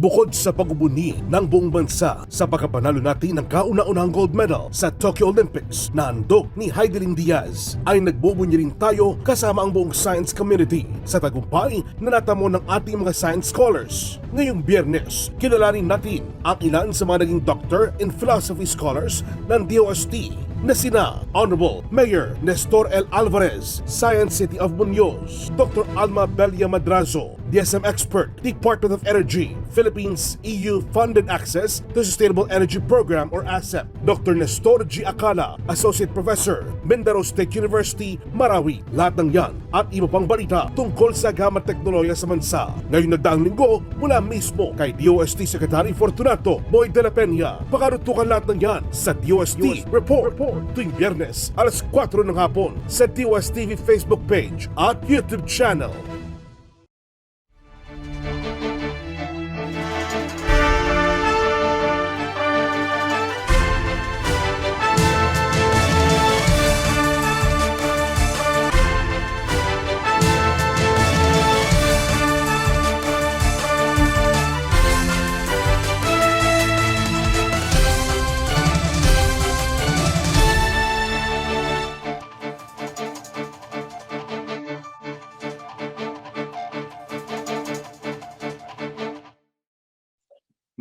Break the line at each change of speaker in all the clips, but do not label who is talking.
Bukod sa pag-ubuni ng buong bansa sa pagkapanalo natin ng kauna-unahang gold medal sa Tokyo Olympics na handog ni Heidelin Diaz, ay nagbubunyi rin tayo kasama ang buong science community sa tagumpay na natamo ng ating mga science scholars. Ngayong Biyernes, kilalanin natin ang ilan sa mga naging Doctor in Philosophy scholars ng DOST na sina Honorable Mayor Nestor L. Alvarez, Science City of Muñoz, Dr. Alma Belia Madrazo, DSM expert, Department of Energy, Philippines EU-funded access to Sustainable Energy Program or ASEP, Dr. Nestor Acala, Associate Professor, Mindanao State University, Marawi. Lahat ng yan at iba pang balita tungkol sa gamit teknolohiya sa bansa. Ngayong nagdaang linggo, mula mismo kay DOST Secretary Fortunato Boy de la Peña. Pakarutukan lahat ng yan sa DOST Report tuwing Biyernes alas 4 ng hapon sa DOST TV Facebook page at YouTube channel.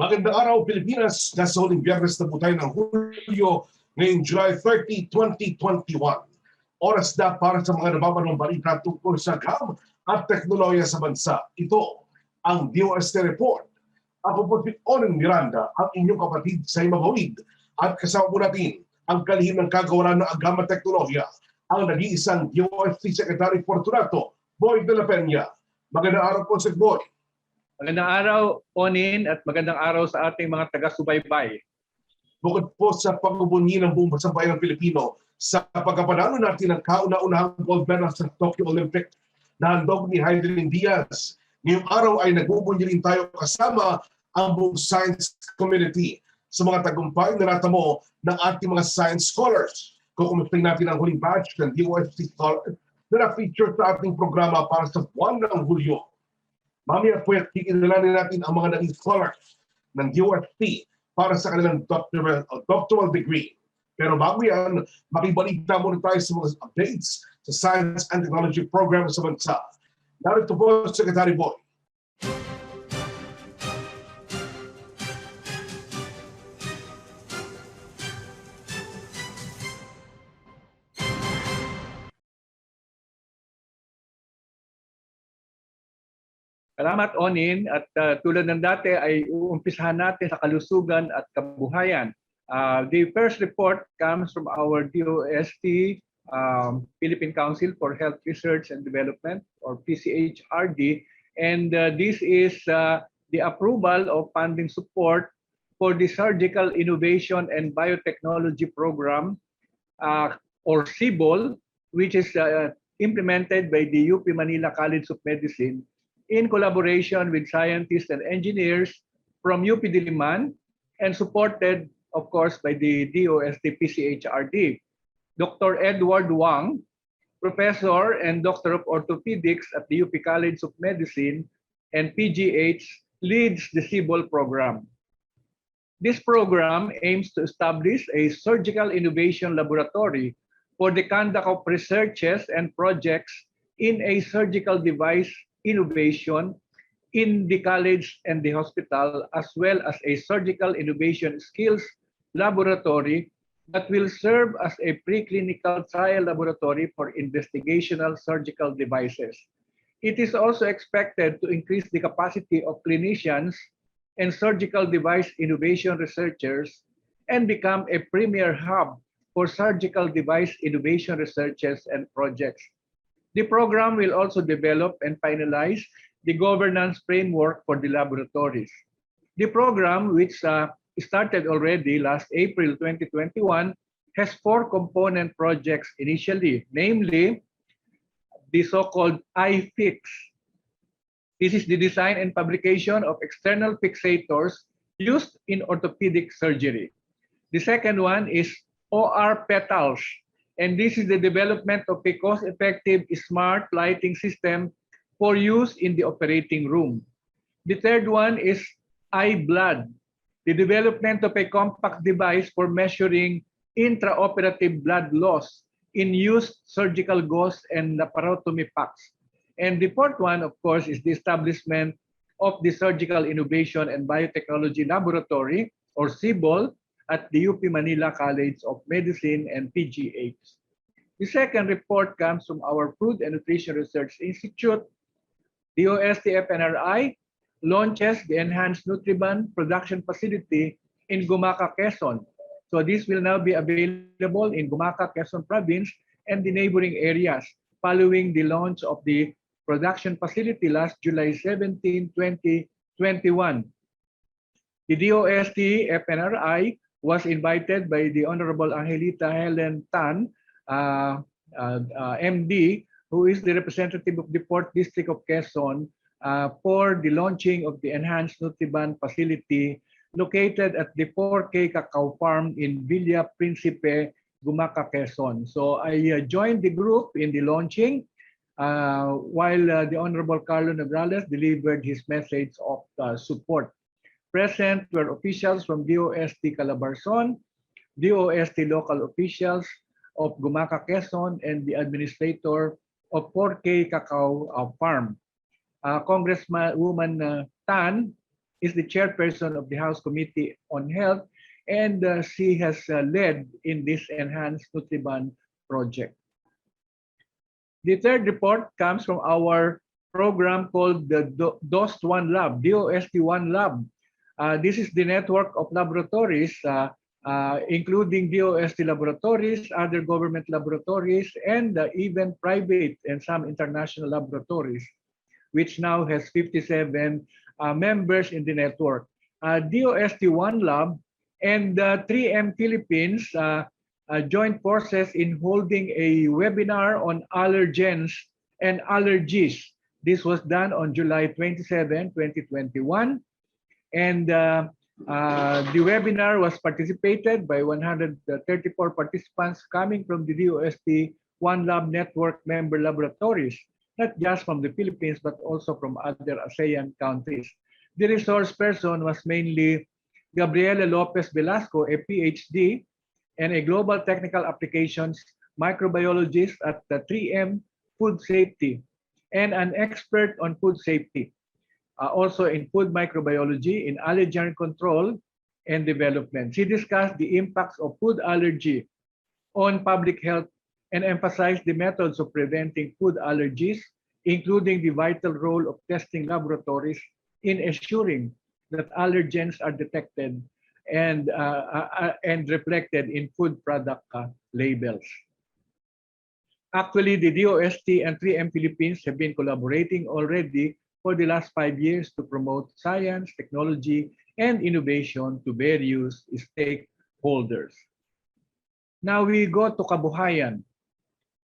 Magandang araw, Pilipinas. Nasa huling Biyernes na po tayo ng Hulyo, ngayong July 30, 2021. Oras na para sa mga nababanong balita tungkol sa GAM at teknolohiya sa bansa. Ito ang DOST Report. Ako po si Oning Miranda, ang inyong kapatid sa Himagawid. At kasama po natin ang kalihim ng kagawaran ng agam at teknolohiya, ang nag-iisang DOST Secretary Fortunato Boy de la Peña. Magandang araw po, Sir Boy.
Magandang araw, Onin, at magandang araw sa ating mga taga-subaybay.
Bukod po sa pag-ubunyi ng buong bayan ng Pilipino sa pagkapanalo natin ng kauna-unahang gold medal sa Tokyo Olympics na handog ni Heidelin Diaz, ngayong araw ay nagbubunyi rin tayo kasama ang buong science community sa mga tagumpay na natamo ng ating mga science scholars. Kukumustahin natin ang huling batch ng DOST scholars na na-feature sa ating programa para sa buwan ng Hulyo. Mamaya po kikilalanin natin ang mga naging scholars ng DOST para sa kanilang doctoral degree. Pero bago yan, makibalita muna tayo sa mga updates sa Science and Technology Program sa bansa. Narito po, Secretary Boy.
Salamat, Onin, at tulad ng dati ay uumpisahan natin sa kalusugan at kabuhayan. The first report comes from our DOST, Philippine Council for Health Research and Development, or PCHRD, and this is the approval of funding support for the Surgical Innovation and Biotechnology Program, or CIBOL, which is implemented by the UP Manila College of Medicine in collaboration with scientists and engineers from UP Diliman and supported, of course, by the DOST PCHRD. Dr. Edward Wang, Professor and Doctor of Orthopedics at the UP College of Medicine and PGH, leads the CIBOL program. This program aims to establish a surgical innovation laboratory for the conduct of researches and projects in a surgical device innovation in the college and the hospital, as well as a surgical innovation skills laboratory that will serve as a preclinical trial laboratory for investigational surgical devices. It is also expected to increase the capacity of clinicians and surgical device innovation researchers and become a premier hub for surgical device innovation researches and projects. The program will also develop and finalize the governance framework for the laboratories. The program, which started already last April 2021, has 4 component projects initially, namely the so-called iFix. This is the design and fabrication of external fixators used in orthopedic surgery. The second one is OR petals, and this is the development of a cost-effective smart lighting system for use in the operating room. The third one is iBlood, the development of a compact device for measuring intraoperative blood loss in used surgical gauze and laparotomy packs. And the fourth one, of course, is the establishment of the Surgical Innovation and Biotechnology Laboratory, or CIBOL, at the UP Manila College of Medicine and PGH. The second report comes from our Food and Nutrition Research Institute. DOST-FNRI launches the Enhanced Nutriban Production Facility in Gumaca, Quezon. So this will now be available in Gumaca, Quezon Province and the neighboring areas following the launch of the production facility last July 17, 2021. The DOST-FNRI was invited by the Honorable Angelita Helen Tan, MD, who is the representative of the 4th District of Quezon, for the launching of the Enhanced Nutriban Facility located at the 4K Cacao Farm in Villa Principe, Gumaca, Quezon. So I joined the group in the launching while the Honorable Carlo Nograles delivered his message of support. Present were officials from DOST Calabarzon, DOST local officials of Gumaca, Quezon, and the administrator of 4K Cacao Farm. Congresswoman Tan is the chairperson of the House Committee on Health, and she has led in this Enhanced Nutriban project. The third report comes from our program called the DOST One Lab, DOST One Lab. This is the network of laboratories, including DOST laboratories, other government laboratories, and even private and some international laboratories, which now has 57 members in the network. DOST One Lab and 3M Philippines joined forces in holding a webinar on allergens and allergies. This was done on July 27, 2021. And the webinar was participated by 134 participants coming from the DOST One Lab Network member laboratories, not just from the Philippines, but also from other ASEAN countries. The resource person was mainly Gabriela Lopez Velasco, a PhD and a global technical applications microbiologist at the 3M Food Safety and an expert on food safety. Also in food microbiology, in allergen control and development. She discussed the impacts of food allergy on public health and emphasized the methods of preventing food allergies, including the vital role of testing laboratories in ensuring that allergens are detected and reflected in food product labels. Actually, the DOST and 3M Philippines have been collaborating already for the last 5 years to promote science, technology, and innovation to various stakeholders. Now we go to Kabuhayan.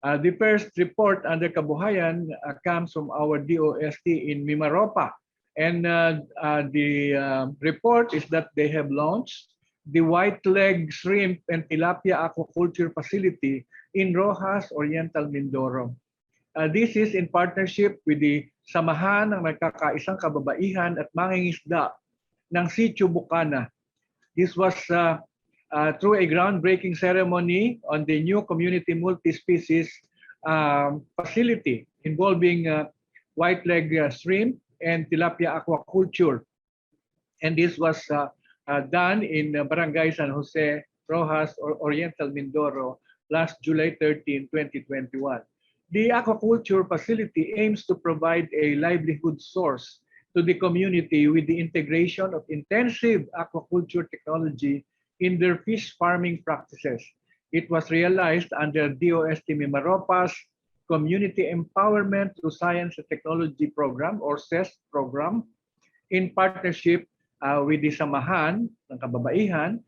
The first report under Kabuhayan comes from our DOST in Mimaropa. And the report is that they have launched the white leg shrimp and tilapia aquaculture facility in Rojas, Oriental Mindoro. This is in partnership with the Samahan ng Magkakaisang Kababaihan at Mangingisda ng Sitio Bukana. This was through a groundbreaking ceremony on the new community multi-species facility involving white leg shrimp and tilapia aquaculture. And this was done in Barangay San Jose, Rojas, Oriental Mindoro, last July 13, 2021. The aquaculture facility aims to provide a livelihood source to the community with the integration of intensive aquaculture technology in their fish farming practices. It was realized under DOST Mimaropa's Community Empowerment Through Science and Technology Program, or CEST program, in partnership with the Samahan ng Kababaihan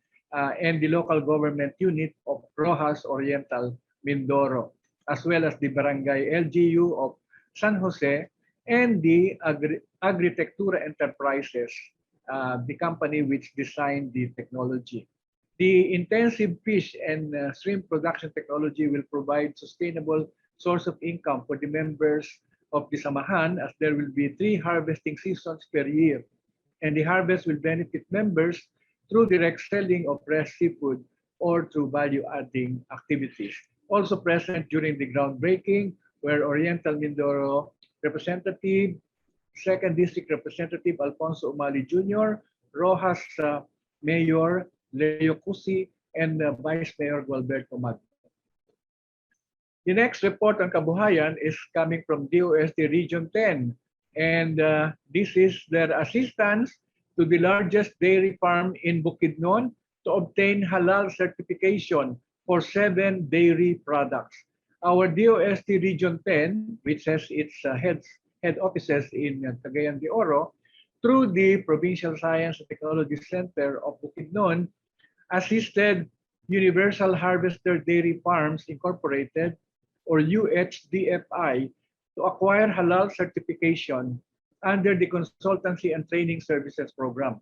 and the local government unit of Rojas Oriental Mindoro, as well as the Barangay LGU of San Jose and the Agritectura Enterprises, the company which designed the technology. The intensive fish and shrimp production technology will provide sustainable source of income for the members of the Samahan, as there will be 3 harvesting seasons per year. and the harvest will benefit members through direct selling of fresh seafood or through value-adding activities. Also present during the groundbreaking were Oriental Mindoro Representative, 2nd District Representative Alfonso Umali Jr., Rojas Mayor Leo Cusi, and Vice Mayor Gualberto Magno. The next report on Kabuhayan is coming from DOST Region 10, and this is their assistance to the largest dairy farm in Bukidnon to obtain halal certification for 7 dairy products. Our DOST Region 10, which has its head offices in Cagayan de Oro, through the Provincial Science and Technology Center of Bukidnon, assisted Universal Harvester Dairy Farms Incorporated, or UHDFI, to acquire halal certification under the Consultancy and Training Services Program.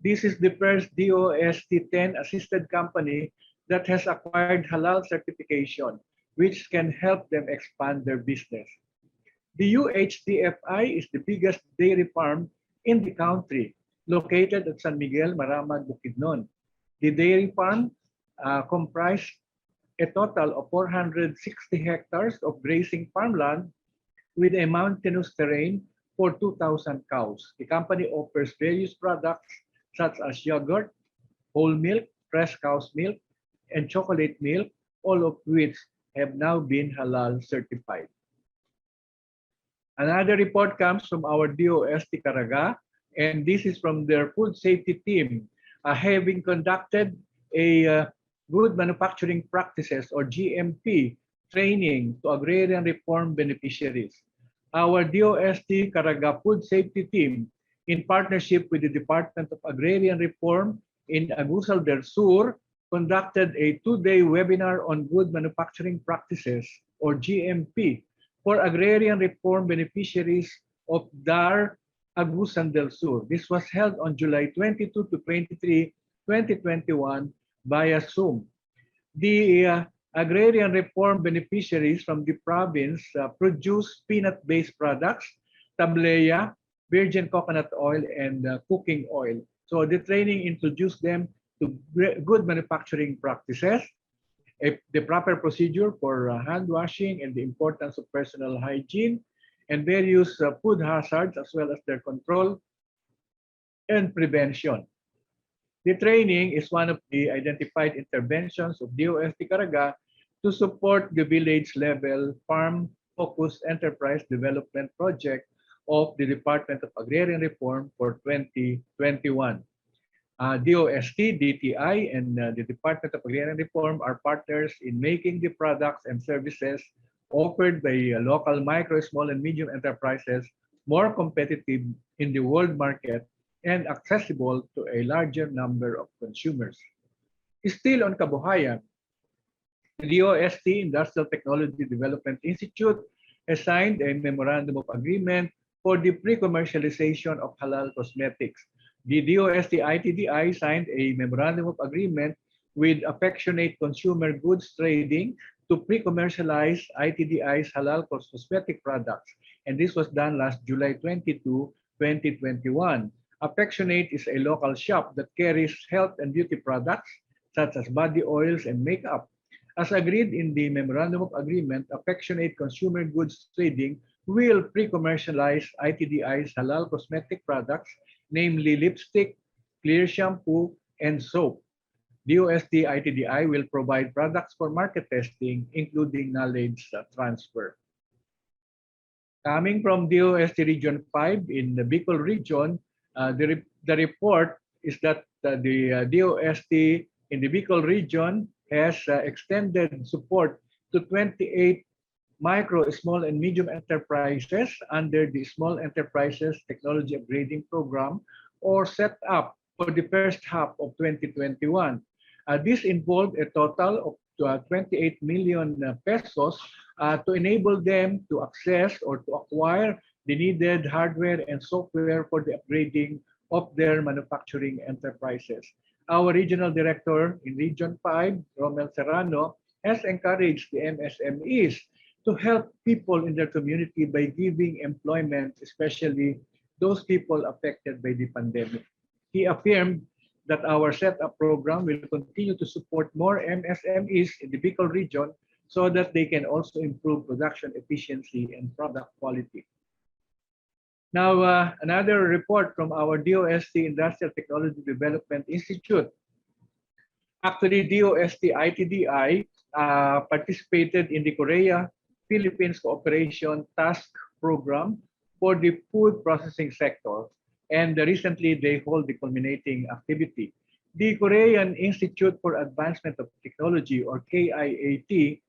This is the first DOST-10 assisted company that has acquired halal certification, which can help them expand their business. The UHDFI is the biggest dairy farm in the country, located at San Miguel, Maramag, Bukidnon. The dairy farm comprised a total of 460 hectares of grazing farmland with a mountainous terrain for 2,000 cows. The company offers various products such as yogurt, whole milk, fresh cow's milk, and chocolate milk, all of which have now been halal certified. Another report comes from our DOST Caraga, and this is from their food safety team, having conducted a Good Manufacturing Practices, or GMP, training to agrarian reform beneficiaries. Our DOST Caraga Food Safety Team, in partnership with the Department of Agrarian Reform in Agusal del Sur, conducted a 2-day webinar on Good Manufacturing Practices, or GMP, for agrarian reform beneficiaries of DAR Agusan del Sur. This was held on July 22 to 23, 2021 via Zoom. The agrarian reform beneficiaries from the province produce peanut-based products, tableya, virgin coconut oil, and cooking oil. So the training introduced them to good manufacturing practices, the proper procedure for hand washing, and the importance of personal hygiene, and various food hazards, as well as their control and prevention. The training is one of the identified interventions of DOST Caraga to support the village-level farm-focused enterprise development project of the Department of Agrarian Reform for 2021. DOST, DTI, and the Department of Agrarian Reform are partners in making the products and services offered by local micro, small, and medium enterprises more competitive in the world market and accessible to a larger number of consumers. Still on Kabuhayan, the DOST Industrial Technology Development Institute has signed a Memorandum of Agreement for the pre-commercialization of halal cosmetics. The DOST ITDI signed a Memorandum of Agreement with Affectionate Consumer Goods Trading to pre-commercialize ITDI's halal cosmetic products. And this was done last July 22, 2021. Affectionate is a local shop that carries health and beauty products such as body oils and makeup. As agreed in the Memorandum of Agreement, Affectionate Consumer Goods Trading will pre-commercialize ITDI's halal cosmetic products, namely lipstick, clear shampoo, and soap. DOST ITDI will provide products for market testing, including knowledge transfer. Coming from DOST Region 5 in the Bicol region, the report is that the DOST in the Bicol region has extended support to 28 micro, small, and medium enterprises under the Small Enterprises Technology Upgrading Program, or set up for the first half of 2021. This involved a total of 28 million pesos to enable them to access or to acquire the needed hardware and software for the upgrading of their manufacturing enterprises. Our regional director in Region 5, Romel Serrano, has encouraged the MSMEs to help people in their community by giving employment, especially those people affected by the pandemic. He affirmed that our setup program will continue to support more MSMEs in the Bicol region so that they can also improve production efficiency and product quality. Now, another report from our DOST Industrial Technology Development Institute. Actually, DOST ITDI participated in the Korea-Philippines Cooperation Task Program for the food processing sector, and recently they hold the culminating activity. The Korean Institute for Advancement of Technology, or KIAT,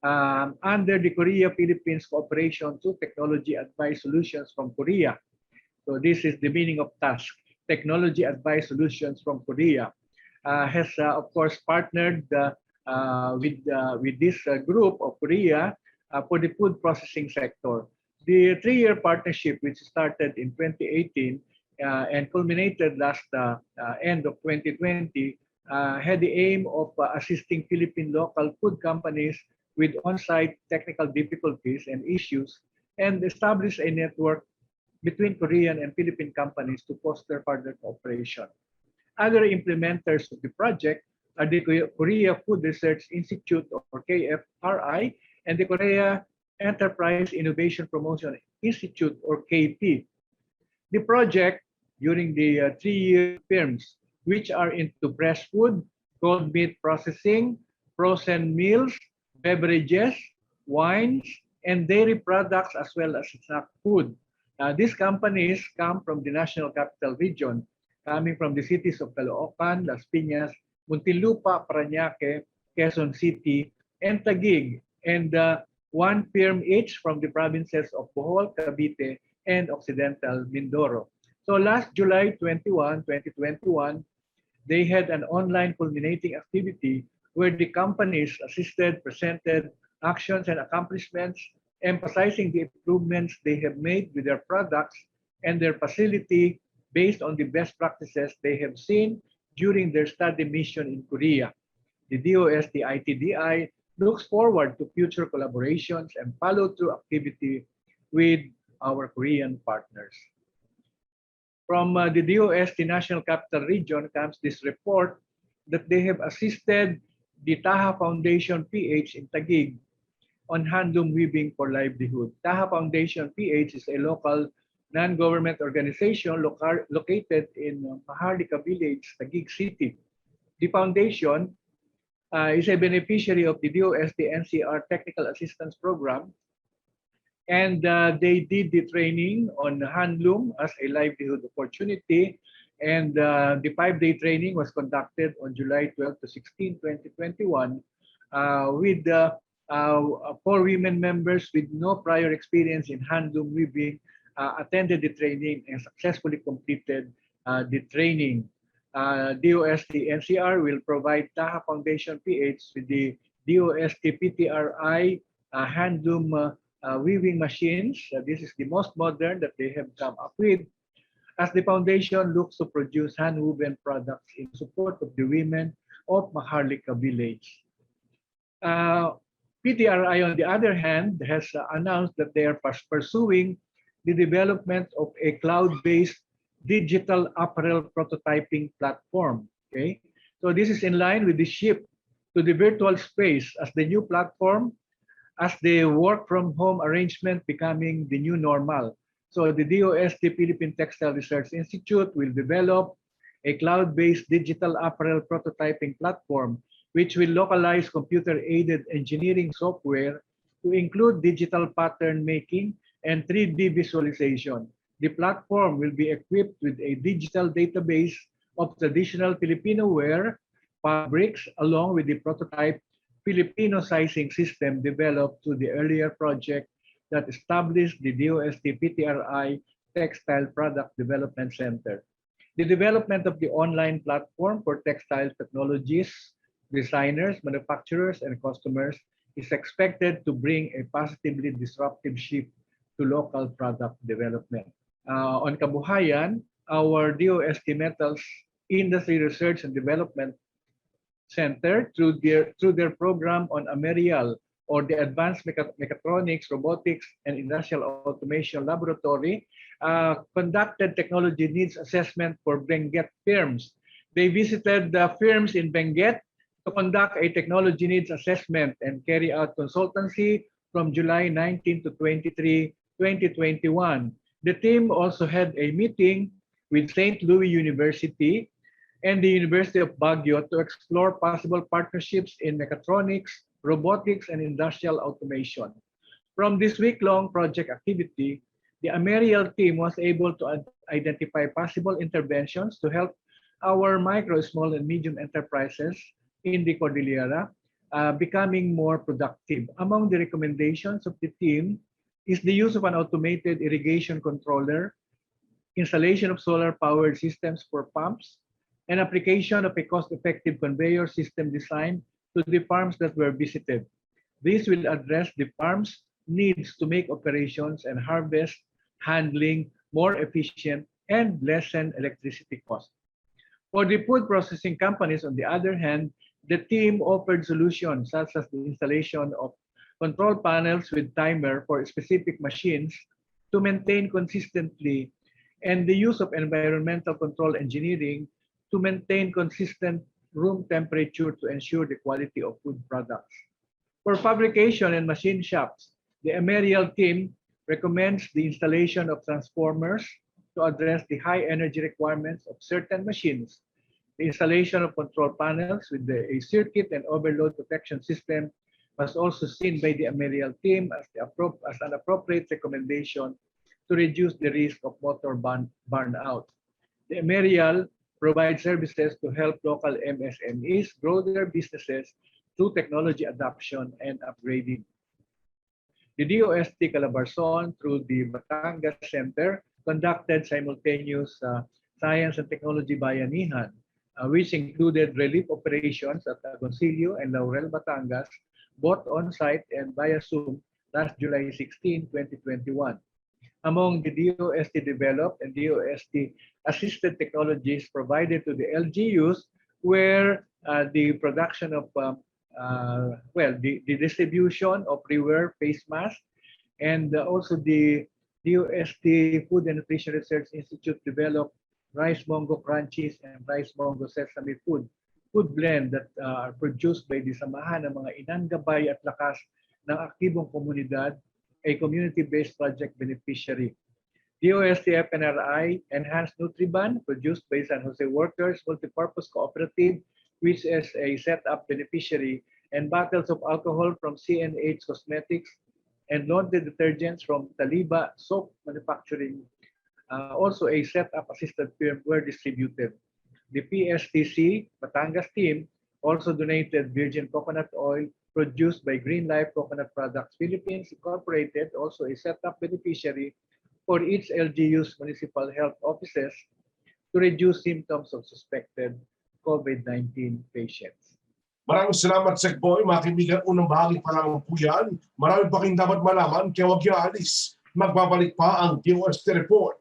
under the Korea-Philippines Cooperation to Technology Advice Solutions from Korea. So this is the meaning of task, Technology Advice Solutions from Korea, has of course partnered with this group of Korea for the food processing sector. The 3-year partnership, which started in 2018 and culminated last end of 2020, had the aim of assisting Philippine local food companies with on-site technical difficulties and issues, and establish a network between Korean and Philippine companies to foster further cooperation. Other implementers of the project are the Korea Food Research Institute, or KFRI, and the Korea Enterprise Innovation Promotion Institute, or KP. The project, during the 3-year terms, which are into fresh food, cold meat processing, frozen meals, beverages, wines, and dairy products, as well as snack food. These companies come from the National Capital Region, coming from the cities of Caloocan, Las Piñas, Muntinlupa, Parañaque, Quezon City, and Taguig, and 1 firm each from the provinces of Bohol, Cavite, and Occidental Mindoro. So last July 21, 2021, they had an online culminating activity where the companies presented actions and accomplishments, emphasizing the improvements they have made with their products and their facility based on the best practices they have seen during their study mission in Korea. The DOST ITDI looks forward to future collaborations and follow-through activity with our Korean partners. From the DOST National Capital Region comes this report that they have assisted the Taha Foundation PH in Taguig on handloom weaving for livelihood. Taha Foundation PH is a local non-government organization located in Mahirap Village, Taguig City. The foundation is a beneficiary of the DOST NCR Technical Assistance Program, and they did the training on handloom as a livelihood opportunity, and the 5-day training was conducted on July 12 to 16, 2021 with 4 women members with no prior experience in handloom weaving attended the training and successfully completed the training. DOST NCR will provide Taha Foundation PH with the DOST PTRI handloom weaving machines. This is the most modern that they have come up with, as the foundation looks to produce hand-woven products in support of the women of Mahirap Village. PTRI, on the other hand, has announced that they are pursuing the development of a cloud-based digital apparel prototyping platform. Okay, so this is in line with the shift to the virtual space as the new platform, as the work-from-home arrangement becoming the new normal. So the DOST Philippine Textile Research Institute will develop a cloud-based digital apparel prototyping platform, which will localize computer-aided engineering software to include digital pattern making and 3D visualization. The platform will be equipped with a digital database of traditional Filipino wear fabrics, along with the prototype Filipino sizing system developed through the earlier project that established the DOST PTRI Textile Product Development Center. The development of the online platform for textile technologists, designers, manufacturers, and customers is expected to bring a positively disruptive shift to local product development. On Kabuhayan, our DOST Metals Industry Research and Development Center, through their program on Amerial, or the Advanced Mechatronics, Robotics, and Industrial Automation Laboratory, conducted technology needs assessment for Benguet firms. They visited the firms in Benguet to conduct a technology needs assessment and carry out consultancy from July 19 to 23, 2021. The team also had a meeting with St. Louis University and the University of Baguio to explore possible partnerships in mechatronics, robotics, and industrial automation. From this week-long project activity, the Amerial team was able to identify possible interventions to help our micro, small, and medium enterprises in the Cordillera becoming more productive. Among the recommendations of the team is the use of an automated irrigation controller, installation of solar-powered systems for pumps, and application of a cost-effective conveyor system design to the farms that were visited. This will address the farms' needs to make operations and harvest handling more efficient and lessen electricity costs. For the food processing companies, on the other hand, the team offered solutions such as the installation of control panels with timer for specific machines to maintain consistently, and the use of environmental control engineering to maintain consistent room temperature to ensure the quality of food products. For fabrication and machine shops, the Amerial team recommends the installation of transformers to address the high energy requirements of certain machines. The installation of control panels with a circuit and overload protection system was also seen by the Amerial team as an appropriate recommendation to reduce the risk of motor burnout. The Amerial provides services to help local MSMEs grow their businesses through technology adoption and upgrading. The DOST Calabarzon, through the Batangas Center, conducted simultaneous science and technology bayanihan, which included relief operations at Agoncillo and Laurel, Batangas, both on-site and via Zoom last July 16, 2021. Among the DOST developed and DOST assisted technologies provided to the LGUs were the production of the distribution of pre-wear face masks, and also the DOST Food and Nutrition Research Institute developed rice mongo crunchies and rice mongo sesame food blend that are produced by the Samahan ng mga Inang Gabay at Lakas ng Aktibong Komunidad, a community-based project beneficiary. DOST FNRI Enhanced Nutriban, produced by San Jose Workers Multipurpose Cooperative, which is a set-up beneficiary, and bottles of alcohol from CNH Cosmetics and laundry detergents from Taliba Soap Manufacturing, also a set-up assisted firm, were distributed. The PSTC Batangas team also donated virgin coconut oil produced by Green Life Coconut Products Philippines Incorporated, also a set-up beneficiary, for each LGU's municipal health offices to reduce symptoms of suspected COVID-19 patients.
Maraming salamat, Sec Boy. Mga kaibigan, unang bahagi pa lamang po yan. Marami pa kayong dapat malaman, kaya huwag niyo alis. Magbabalik pa ang DOST Report.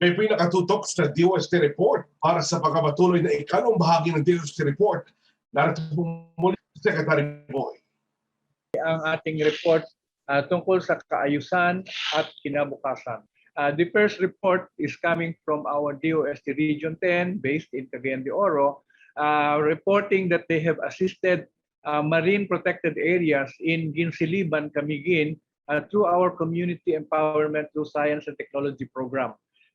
May pinakatutok sa DOST Report para sa pagkapatuloy na ikalawang bahagi ng DOST Report. Narito po muli si Secretary Boy.
Ang ating report tungkol sa kaayusan at kinabukasan. The first report is coming from our DOST Region 10 based in Cagayan de Oro, reporting that they have assisted marine protected areas in Ginsiliban, Camiguin through our community empowerment through science and technology program.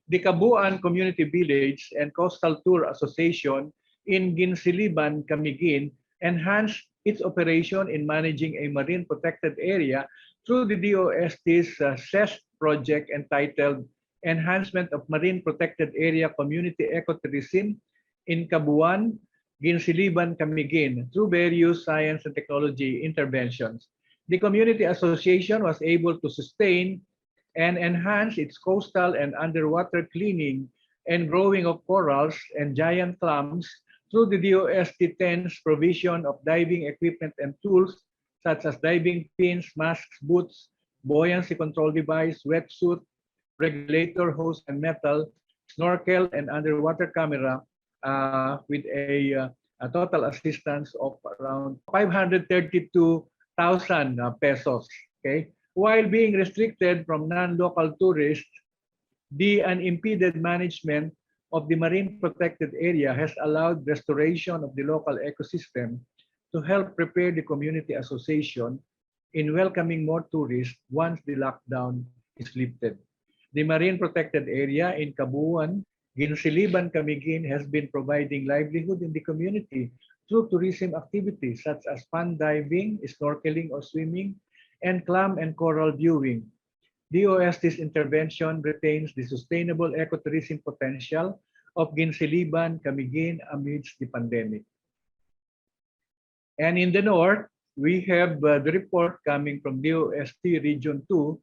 The Kabuan Community Village and Coastal Tour Association in Ginsiliban, Camiguin enhanced its operation in managing a marine protected area through the DOST's CEST project entitled Enhancement of Marine Protected Area Community Ecotourism in Kabuan, Ginsiliban, Camiguin through various science and technology interventions. The community association was able to sustain and enhance its coastal and underwater cleaning and growing of corals and giant clams through the DOST-10's provision of diving equipment and tools such as diving fins, masks, boots, buoyancy control device, wetsuit, regulator, hose and metal, snorkel, and underwater camera with a total assistance of around 532,000 pesos. Okay, while being restricted from non-local tourists, the unimpeded management of the marine protected area has allowed restoration of the local ecosystem to help prepare the community association in welcoming more tourists once the lockdown is lifted. The marine protected area in Kabuuan, Ginsiliban, Camiguin has been providing livelihood in the community through tourism activities such as fun diving, snorkeling or swimming, and clam and coral viewing. DOST's intervention retains the sustainable ecotourism potential of Ginsiliban, Camiguin amidst the pandemic. And in the north, we have the report coming from DOST Region 2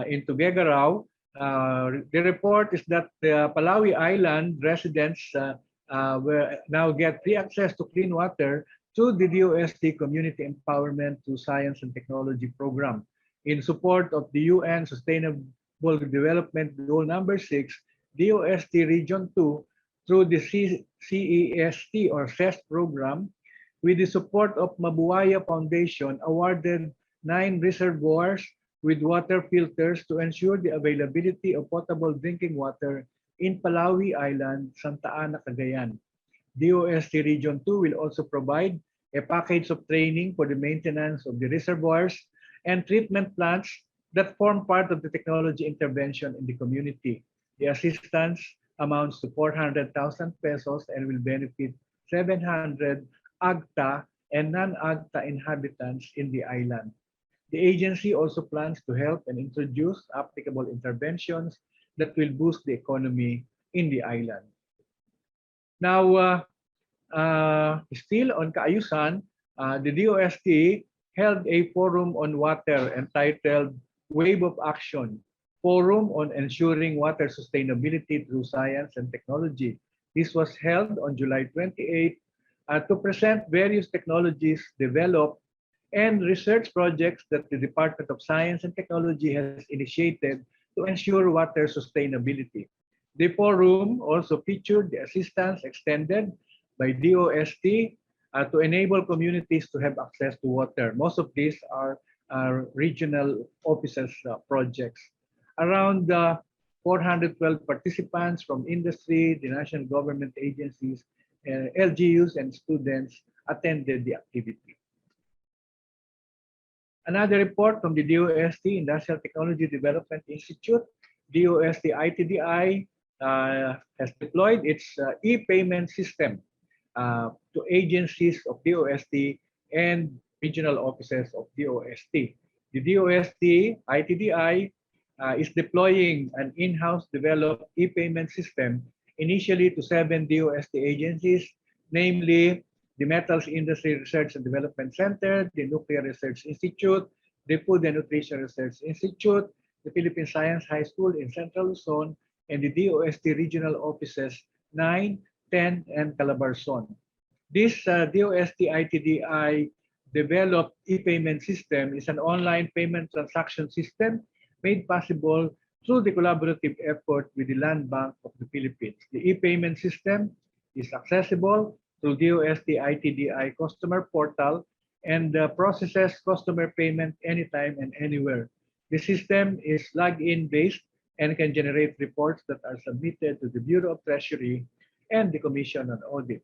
in Tuguegarao. The report is that the Palawi Island residents will now get free access to clean water through the DOST Community Empowerment to Science and Technology Program. In support of the UN Sustainable Development Goal number 6, DOST Region 2, through the CEST or CEST program, with the support of Mabuaya Foundation, awarded 9 reservoirs with water filters to ensure the availability of potable drinking water in Palawi Island, Santa Ana, Cagayan. DOST Region 2 will also provide a package of training for the maintenance of the reservoirs and treatment plants that form part of the technology intervention in the community. The assistance amounts to 400,000 pesos and will benefit 700 AGTA and non-AGTA inhabitants in the island. The agency also plans to help and introduce applicable interventions that will boost the economy in the island. Now, still on kaayusan, the DOST held a forum on water entitled Wave of Action, Forum on Ensuring Water Sustainability Through Science and Technology. This was held on July 28 to present various technologies developed and research projects that the Department of Science and Technology has initiated to ensure water sustainability. The forum also featured the assistance extended by DOST to enable communities to have access to water. Most of these are regional offices projects. Around 412 participants from industry, the national government agencies, LGUs, and students attended the activity. Another report from the DOST Industrial Technology Development Institute, DOST ITDI, has deployed its e-payment system to agencies of DOST and regional offices of DOST. The DOST ITDI is deploying an in-house developed e-payment system initially to 7 DOST agencies, namely the Metals Industry Research and Development Center, the Nuclear Research Institute, the Food and Nutrition Research Institute, the Philippine Science High School in Central Luzon, and the DOST regional offices 9, 10, and Calabarzon. This DOST ITDI developed e-payment system is an online payment transaction system made possible through the collaborative effort with the Land Bank of the Philippines. The e-payment system is accessible through DOST ITDI customer portal and processes customer payment anytime and anywhere. The system is login based and can generate reports that are submitted to the Bureau of Treasury and the Commission on Audit.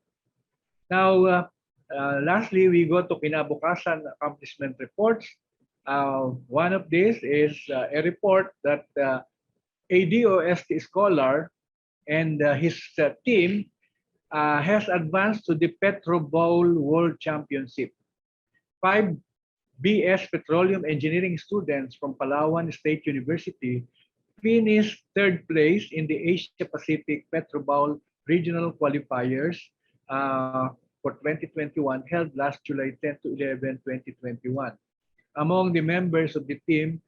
Now, lastly, we go to kinabukasan accomplishment reports. One of these is a report that a DOST scholar and his team has advanced to the Petro Bowl World Championship. 5 BS Petroleum Engineering students from Palawan State University finished 3rd place in the Asia Pacific Petro Bowl Regional Qualifiers for 2021 held last July 10 to 11, 2021. Among the members of the team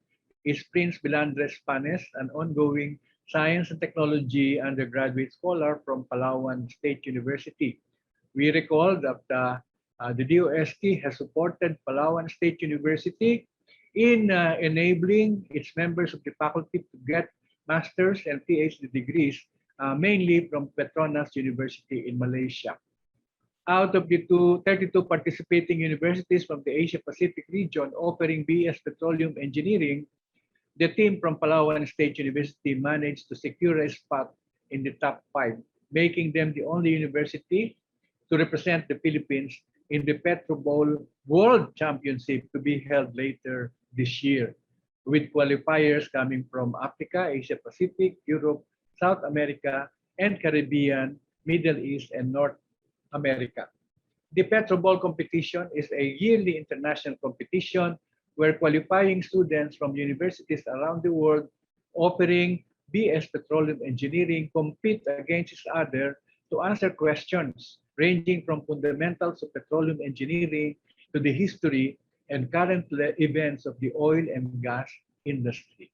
is Prince Bilandres Panes, an ongoing science and technology undergraduate scholar from Palawan State University. We recall that the DOST has supported Palawan State University in enabling its members of the faculty to get master's and PhD degrees, mainly from Petronas University in Malaysia. Out of the 32 participating universities from the Asia Pacific region offering BS Petroleum Engineering, the team from Palawan State University managed to secure a spot in the top 5, making them the only university to represent the Philippines in the Petro Bowl World Championship to be held later this year, with qualifiers coming from Africa, Asia Pacific, Europe, South America, and Caribbean, Middle East, and North America. The Petro Bowl competition is a yearly international competition where qualifying students from universities around the world offering BS Petroleum Engineering compete against each other to answer questions ranging from fundamentals of petroleum engineering to the history and current events of the oil and gas industry.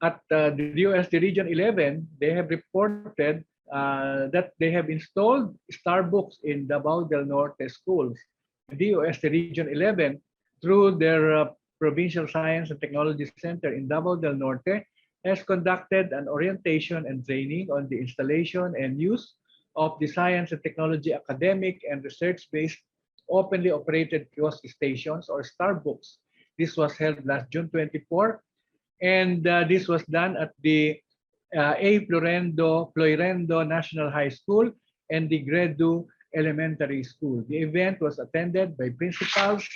At the DOST Region 11, they have reported that they have installed Starbucks in Davao del Norte schools. The DOST Region 11, through their Provincial Science and Technology Center in Davao del Norte, has conducted an orientation and training on the installation and use of the science and technology academic and research-based openly operated kiosk stations or Starbucks. This was held last June 24, and this was done at the A. Floirendo National High School and the Gredu Elementary School. The event was attended by principals,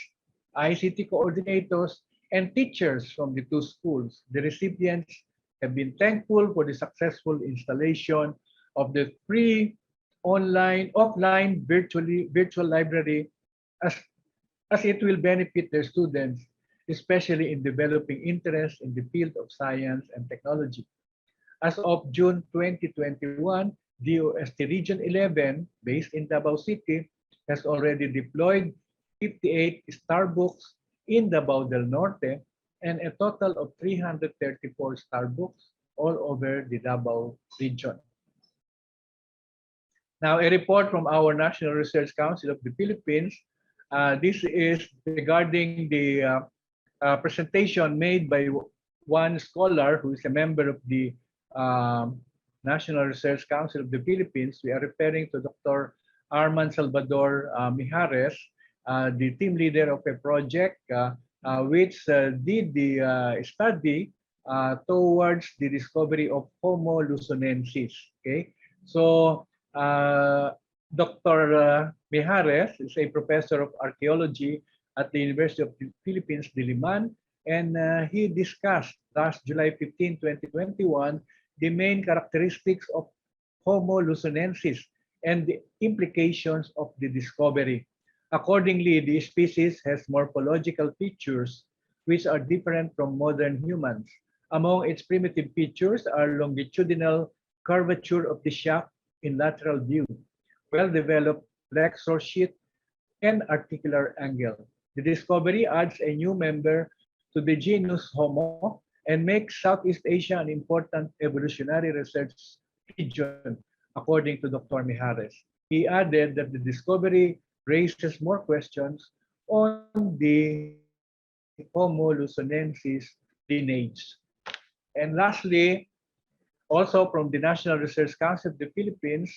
ICT coordinators, and teachers from the two schools. The recipients have been thankful for the successful installation of the free offline virtual library as it will benefit their students, especially in developing interest in the field of science and technology. As of June 2021, DOST Region 11, based in Davao City, has already deployed 58 Starbucks in Davao del Norte and a total of 334 Starbucks all over the Davao region. Now, a report from our National Research Council of the Philippines. This is regarding the presentation made by one scholar who is a member of the National Research Council of the Philippines. We are referring to Dr. Arman Salvador Mijares, the team leader of a project which did the study towards the discovery of Homo luzonensis. Okay, so Dr. Mijares is a professor of archaeology at the University of the Philippines, Diliman, and he discussed last July 15, 2021, the main characteristics of Homo luzonensis and the implications of the discovery. Accordingly, the species has morphological features which are different from modern humans. Among its primitive features are longitudinal curvature of the shaft in lateral view, well-developed flexor sheath, and articular angle. The discovery adds a new member to the genus Homo and makes Southeast Asia an important evolutionary research region, according to Dr. Mijares. He added that the discovery raises more questions on the Homo luzonensis lineage. And lastly, also from the National Research Council of the Philippines,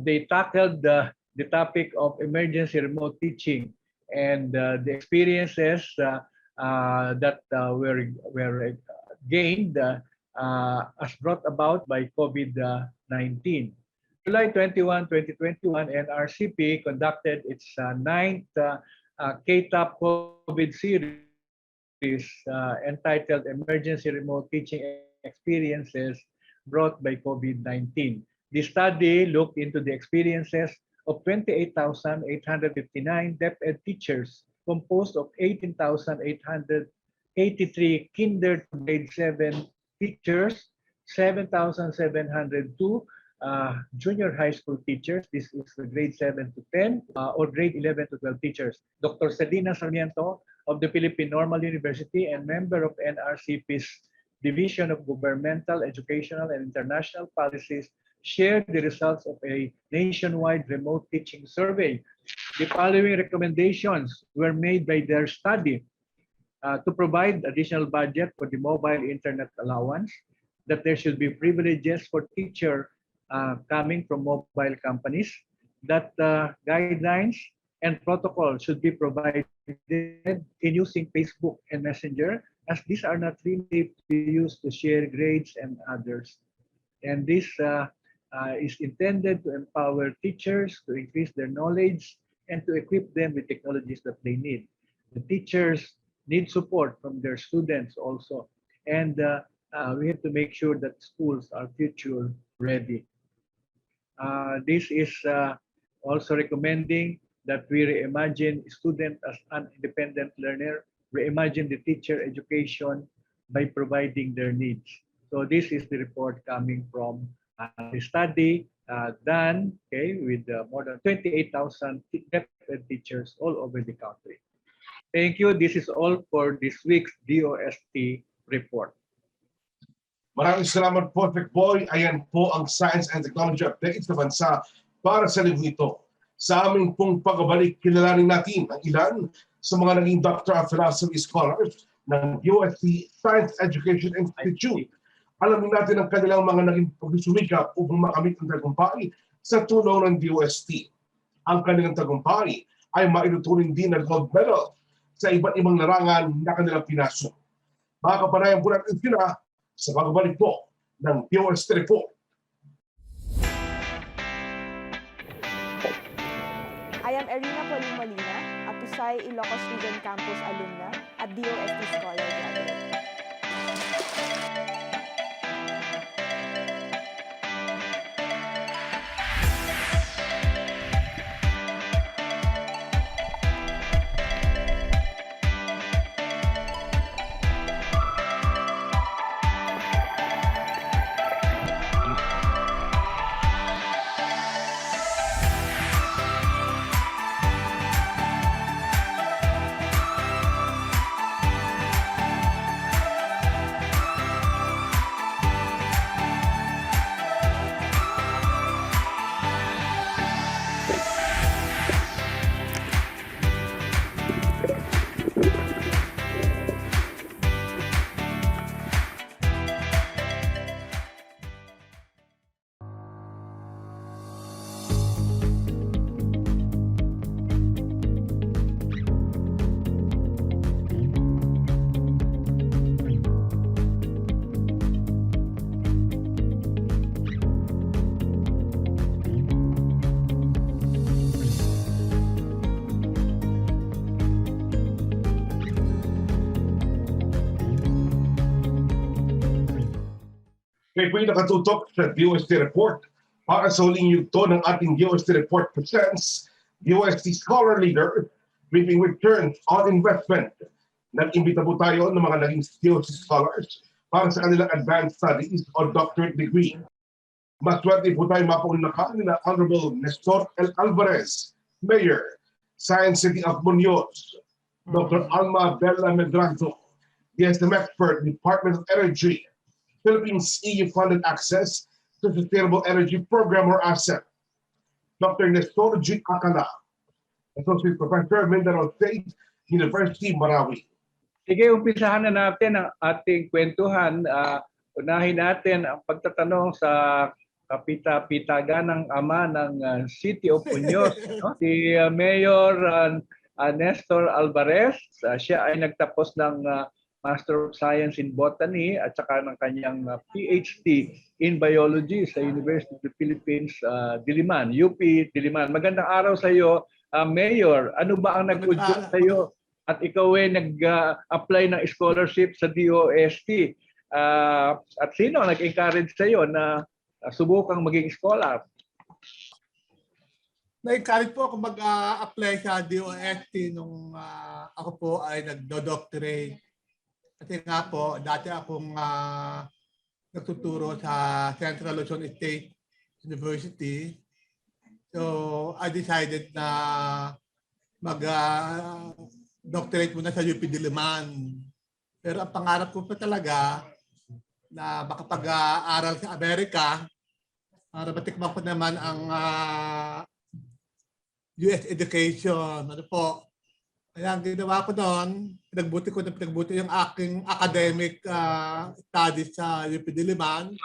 they tackled the topic of emergency remote teaching and the experiences that were gained as brought about by COVID-19. July 21, 2021, NRCP conducted its ninth KTAP COVID series entitled Emergency Remote Teaching Experiences Brought by COVID-19. The study looked into the experiences of 28,859 deaf ed teachers composed of 18,883 kinder to grade 7 teachers, 7,702 junior high school teachers. This is the grade 7 to 10 or grade 11 to 12 teachers. Dr. Selina Sarmiento of the Philippine Normal University and member of NRCP's Division of Governmental, Educational, and International Policies, shared the results of a nationwide remote teaching survey. The following recommendations were made by their study: to provide additional budget for the mobile internet allowance, that there should be privileges for teacher coming from mobile companies, that guidelines and protocols should be provided in using Facebook and Messenger, as these are not really to be used to share grades and others. And this is intended to empower teachers to increase their knowledge and to equip them with technologies that they need. The teachers need support from their students also. And we have to make sure that schools are future ready. This is also recommending that we reimagine student as an independent learner, reimagine the teacher education by providing their needs. So this is the report coming from the study done, okay, with more than 28,000 deaf teachers all over the country. Thank you. This is all for this week's DOST report.
Maraming salamat po, Tech Boy. Ayan po ang Science and Technology Update sa bansa para sa linggo ito. Sa aming pong pagbabalik, kilalanin natin ang ilan sa mga naging Doctor of Philosophy scholars ng UST Science Education Institute. Alamin natin ang kanilang mga naging pagsusumikap upang makamit ang tagumpay sa tulong ng DOST. Ang kanilang tagumpay ay mainuturing din ng gold medal sa iba't ibang larangan na kanilang pinasok. Makakapanayan po natin sila sa pagbabalik po ng DOST Report.
I am Erina Molina, a Pusay Ilocos Region Campus alumna at DOST Scholar Graduate.
Kayo po'y nakatutok sa DOST Report. Para sa huling yugto ng ating DOST Report presents DOST Scholar Leader, briefing with turns on investment. Nag-imbita po tayo ng mga naging DOST Scholars para sa kanilang advanced studies o doctorate degree. Maswerte po tayo mapaunlakan na Honorable Nestor Alvarez, Mayor, Science City of Muñoz, Dr. Alma Bella Medrano, DSM expert, Department of Energy, Philippines EU-funded access to Sustainable Energy Program or ASEP. Dr. Nestor Acala, Associate Professor, Mindanao State University, Marawi.
Sige, umpisahan na natin ang ating kwentuhan. Unahin natin ang pagtatanong sa kapita-pitagan ng ama ng City of Muñoz, no? Si Mayor Nestor Alvarez. Siya ay nagtapos ng Master of Science in Botany at saka ng kanyang PhD in Biology sa University of the Philippines, Diliman, UP Diliman. Magandang araw sa iyo, Mayor. Ano ba ang nag-udyok sa iyo at ikaw ay nag-apply ng scholarship sa DOST? At sino ang nag-encourage sa iyo na subukang maging scholar?
Na-encourage po ako mag-apply sa DOST nung ako po ay nag-doctorate. Kasi nga po, dati akong nagtuturo sa Central Luzon State University. So, I decided na doctorate muna sa UP Diliman. Pero ang pangarap ko pa talaga na makapag-aaral sa Amerika para matikman ko naman ang US education. Ano po? Kaya ang ginawa ko doon, pinagbuti yung aking academic studies sa UP Diliman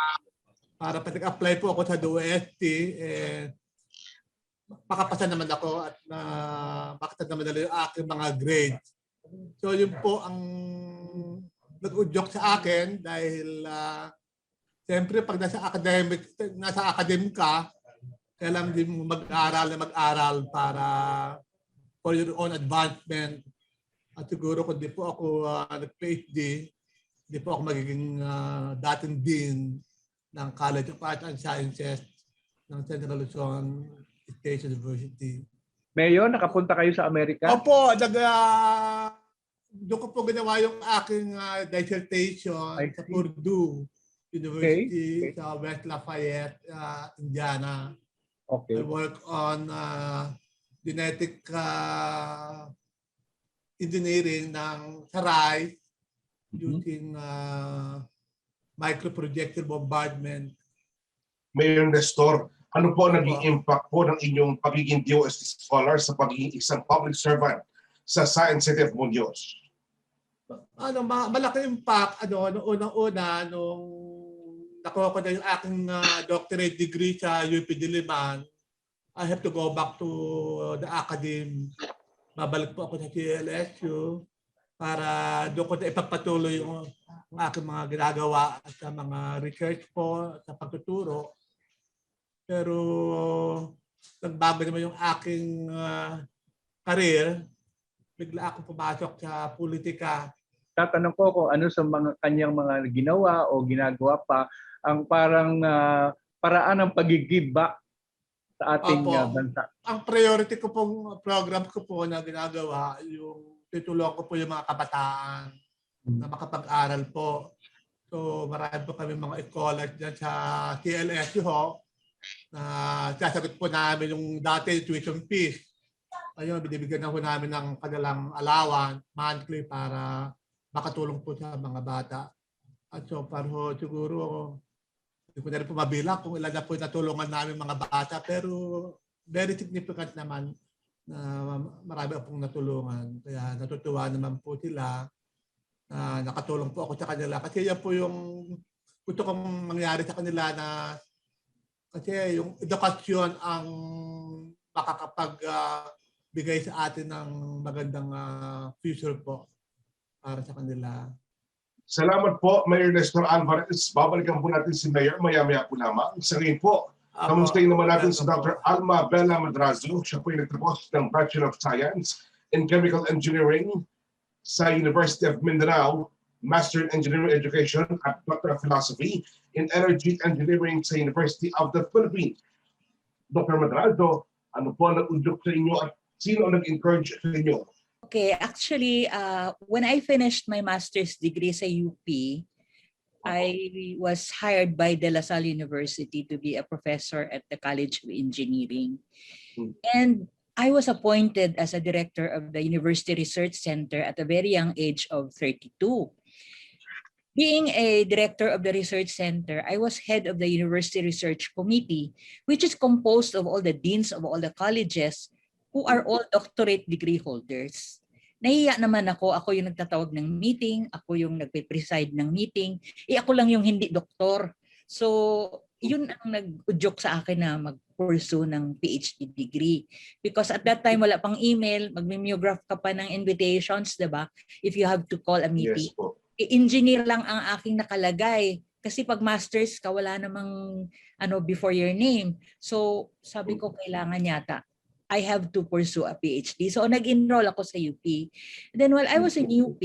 para pag-apply po ako sa DOST. Makapasa naman ako at makita naman nila yung aking mga grades. So yun po ang nag-udyok sa akin dahil siyempre pag nasa academic ka, kailangan din mo mag-aral para for your own advancement. At siguro kung di po ako nag-PhD, di po ako magiging dating dean ng College of Arts and Sciences ng Central Luzon State University.
Mayor, nakapunta kayo sa Amerika?
Opo, doon ko po ginawa yung aking dissertation sa Purdue University sa West Lafayette, Indiana.
Okay.
I work on genetic engineering ng saray using microprojectile bombardment.
Mayor Nestor, ano po naging impact po ng inyong pagiging DOST scholar sa pagiging isang public servant sa Science City of Muñoz?
Malaki impact noong unang-una nung nakuha ko na yung aking doctorate degree sa UP Diliman. I have to go back to the academy. Babalik po ako sa CLSU para doon ko na ipagpatuloy yung aking mga ginagawa sa mga research po, sa pagtuturo. Pero nagbago naman yung aking career. Bigla akong pumasok sa politika.
Tatanong ko kung ano sa mga kanyang mga ginawa o ginagawa pa ang parang paraan ng pag-give back sa ating bansa.
Ang priority ko pong program ko po na ginagawa, yung tutulungan ko po yung mga kabataan na makapag-aral po. So marami po kami mga scholars dyan sa CLSU ho, na sasagot po namin yung dati tuition fees. Ayun, binibigyan na po namin ng kanilang allowance monthly para makatulong po sa mga bata. At so far ho, siguro, hindi ko na rin po mabilang kung ilan na po natulungan namin mga bata, pero very significant naman na marami pong natulungan. Kaya natutuwa naman po sila na nakatulong po ako sa kanila. Kasi yan po yung gusto kong mangyari sa kanila na kasi yung edukasyon ang makakapagbigay sa atin ng magandang future po para sa kanila.
Salamat po, Mayor Nestor Alvarez. Babalikan po natin si Mayor maya-maya po lamang. Sa ngayon po, kamustahin naman natin si Dr. Alma Bella Madrazo. Siya po ay nagtapos ng Bachelor of Science in Chemical Engineering sa University of Mindanao, Master in Engineering Education at Doctor of Philosophy in Energy Engineering sa University of the Philippines. Dr. Madrazo, ano po ang nag-udyok sa inyo at sino ang nag-encourage sa inyo?
Okay, actually, when I finished my master's degree sa UP, I was hired by De La Salle University to be a professor at the College of Engineering. And I was appointed as a director of the University Research Center at a very young age of 32. Being a director of the Research Center, I was head of the University Research Committee, which is composed of all the deans of all the colleges who are all doctorate degree holders. Nahiya naman ako yung nagtatawag ng meeting, ako yung nagpe-preside ng meeting, ako lang yung hindi doktor. So, yun ang nag-udyok sa akin na mag-pursue ng PhD degree. Because at that time, wala pang email, mag-mimeograph ka pa ng invitations, diba? If you have to call a meeting.
Yes po.
Engineer lang ang aking nakalagay. Kasi pag masters ka, wala namang before your name. So, sabi ko, kailangan yata I have to pursue a PhD. So, nag-enroll ako sa UP. Then, while I was in UP,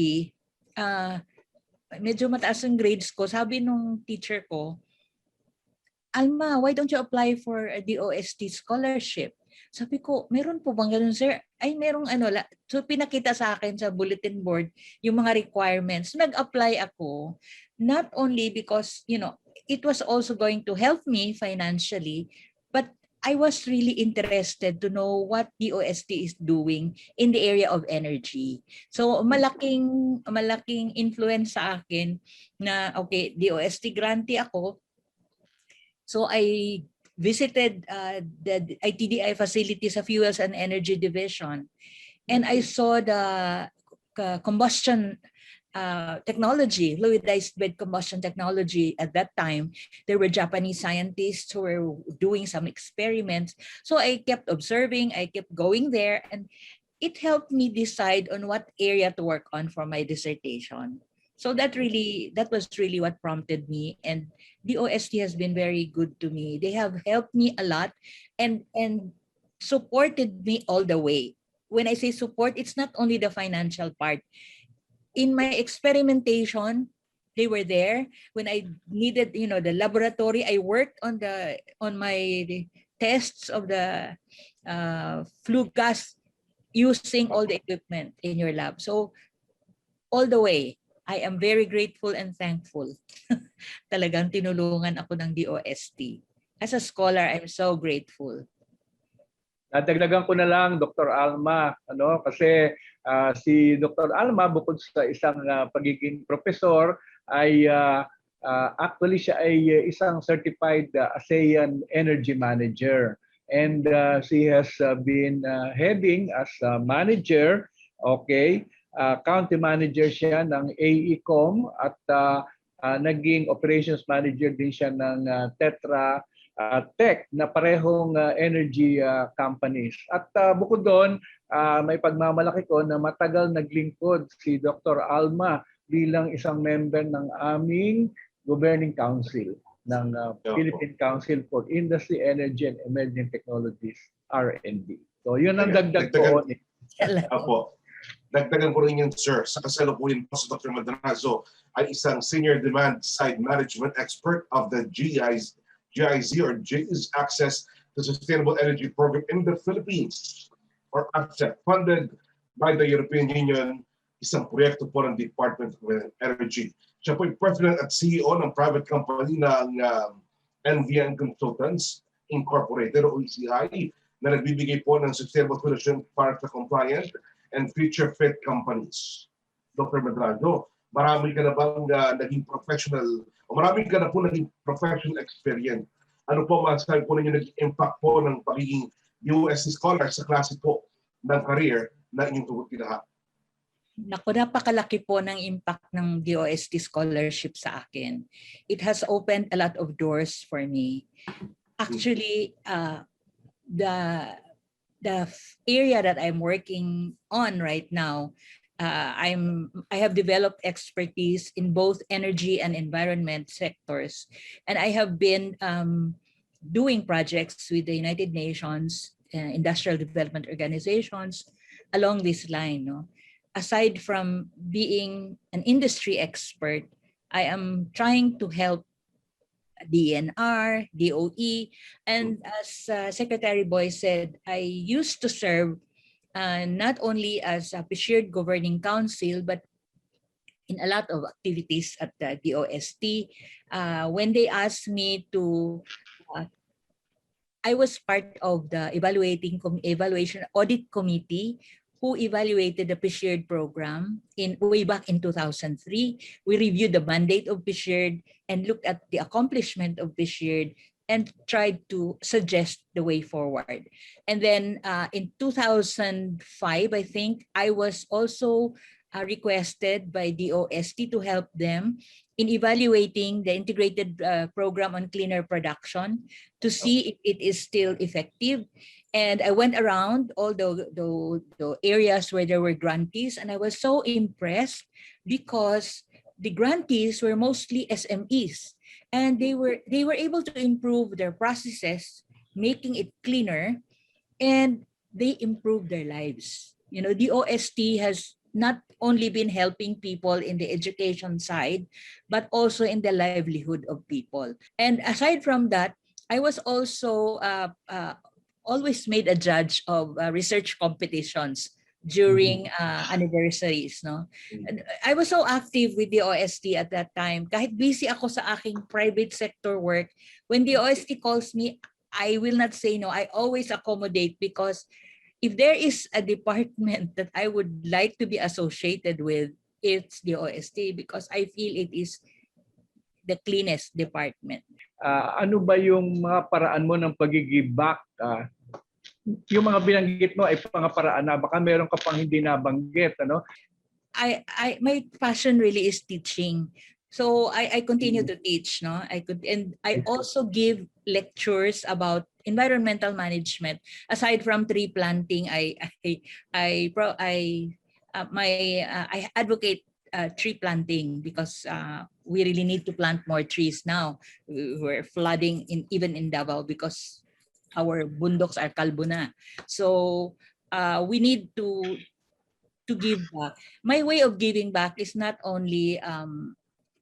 medyo mataas ang grades ko. Sabi nung teacher ko, Alma, why don't you apply for a DOST scholarship? Sabi ko, meron po bang ganun, sir? Ay, merong So, pinakita sa akin sa bulletin board yung mga requirements. Nag-apply ako, not only because, it was also going to help me financially, but I was really interested to know what DOST is doing in the area of energy. So malaking influence sa akin na okay, DOST grantee ako. So I visited the ITDI facilities sa Fuels and Energy Division, and I saw the combustion technology, fluidized bed combustion technology. At that time, there were Japanese scientists who were doing some experiments. So I kept observing, I kept going there, and it helped me decide on what area to work on for my dissertation. So that was really what prompted me, and the OST has been very good to me. They have helped me a lot and supported me all the way. When I say support, it's not only the financial part. In my experimentation, they were there. When I needed, the laboratory, I worked on my tests of the flue gas using all the equipment in your lab. So all the way, I am very grateful and thankful. Talagang tinulungan ako ng DOST. As a scholar, I'm so grateful.
Nadagdagan ko na lang, Dr. Alma, kasi si Dr. Alma, bukod sa isang pagiging professor, ay actually siya ay isang certified ASEAN energy manager. And she has been heading as a manager, county manager siya ng AECOM at naging operations manager din siya ng Tetra Tech na parehong energy companies. At bukod doon, may pagmamalaki ko na matagal naglingkod si Dr. Alma bilang isang member ng aming Governing Council ng Philippine Council for Industry, Energy, and Emerging Technologies, R&D. So yun ang dagdag ko.
Apo. Dagdagan ko rin yun, sir. Sa kasalukuyan po sa Dr. Madrazo ay isang Senior Demand Side Management Expert of the GIZ or GIZ Access to Sustainable Energy Program in the Philippines, or ACCEP, funded by the European Union, isang proyekto po ng Department of Energy. Siya po yung President at CEO ng private company ng NVN Consultants Incorporated o ECI na nagbibigay po ng sustainable solution para sa compliant and future fit companies. Dr. Madrazo, marami ka na bang naging professional o marami ka na po naging professional experience? Ano po masasabi po ninyo naging impact po ng pagiging USC scholar sa klase po ng career na inyong tinaha?
Naku, napakalaki po ng impact ng DOST scholarship sa akin. It has opened a lot of doors for me. Actually, the area that I'm working on right now, I have developed expertise in both energy and environment sectors, and I have been doing projects with the United Nations, industrial development organizations along this line. Aside from being an industry expert, I am trying to help DNR, DOE, and as Secretary Boy said, I used to serve not only as a shared governing council, but in a lot of activities at the DOST. When they asked me to, I was part of the evaluation audit committee who evaluated the PSHERD program way back in 2003. We reviewed the mandate of PSHERD and looked at the accomplishment of PSHERD and tried to suggest the way forward. And then in 2005, I think, I was also requested by DOST to help them in evaluating the integrated program on cleaner production to see if it is still effective. And I went around all the areas where there were grantees, and I was so impressed because the grantees were mostly SMEs, and they were able to improve their processes, making it cleaner, and they improved their lives. The OST has not only been helping people in the education side, but also in the livelihood of people. And aside from that, I was also always made a judge of research competitions during anniversaries. And I was so active with the OST at that time. Kahit busy ako sa aking private sector work, when the OST calls me, I will not say no. I always accommodate, because if there is a department that I would like to be associated with, it's the OST, because I feel it is the cleanest department.
Ano ba yung mga paraan mo ng pag-give back? Yung mga binanggit mo ay mga paraan na baka meron ka pang hindi nabanggit, ano?
My passion really is teaching. So I continue to teach, no? I also give lectures about environmental management. Aside from tree planting, I advocate tree planting, because we really need to plant more trees now. We're flooding even in Davao because our bundoks are kalbo na. So we need to give back. My way of giving back is not only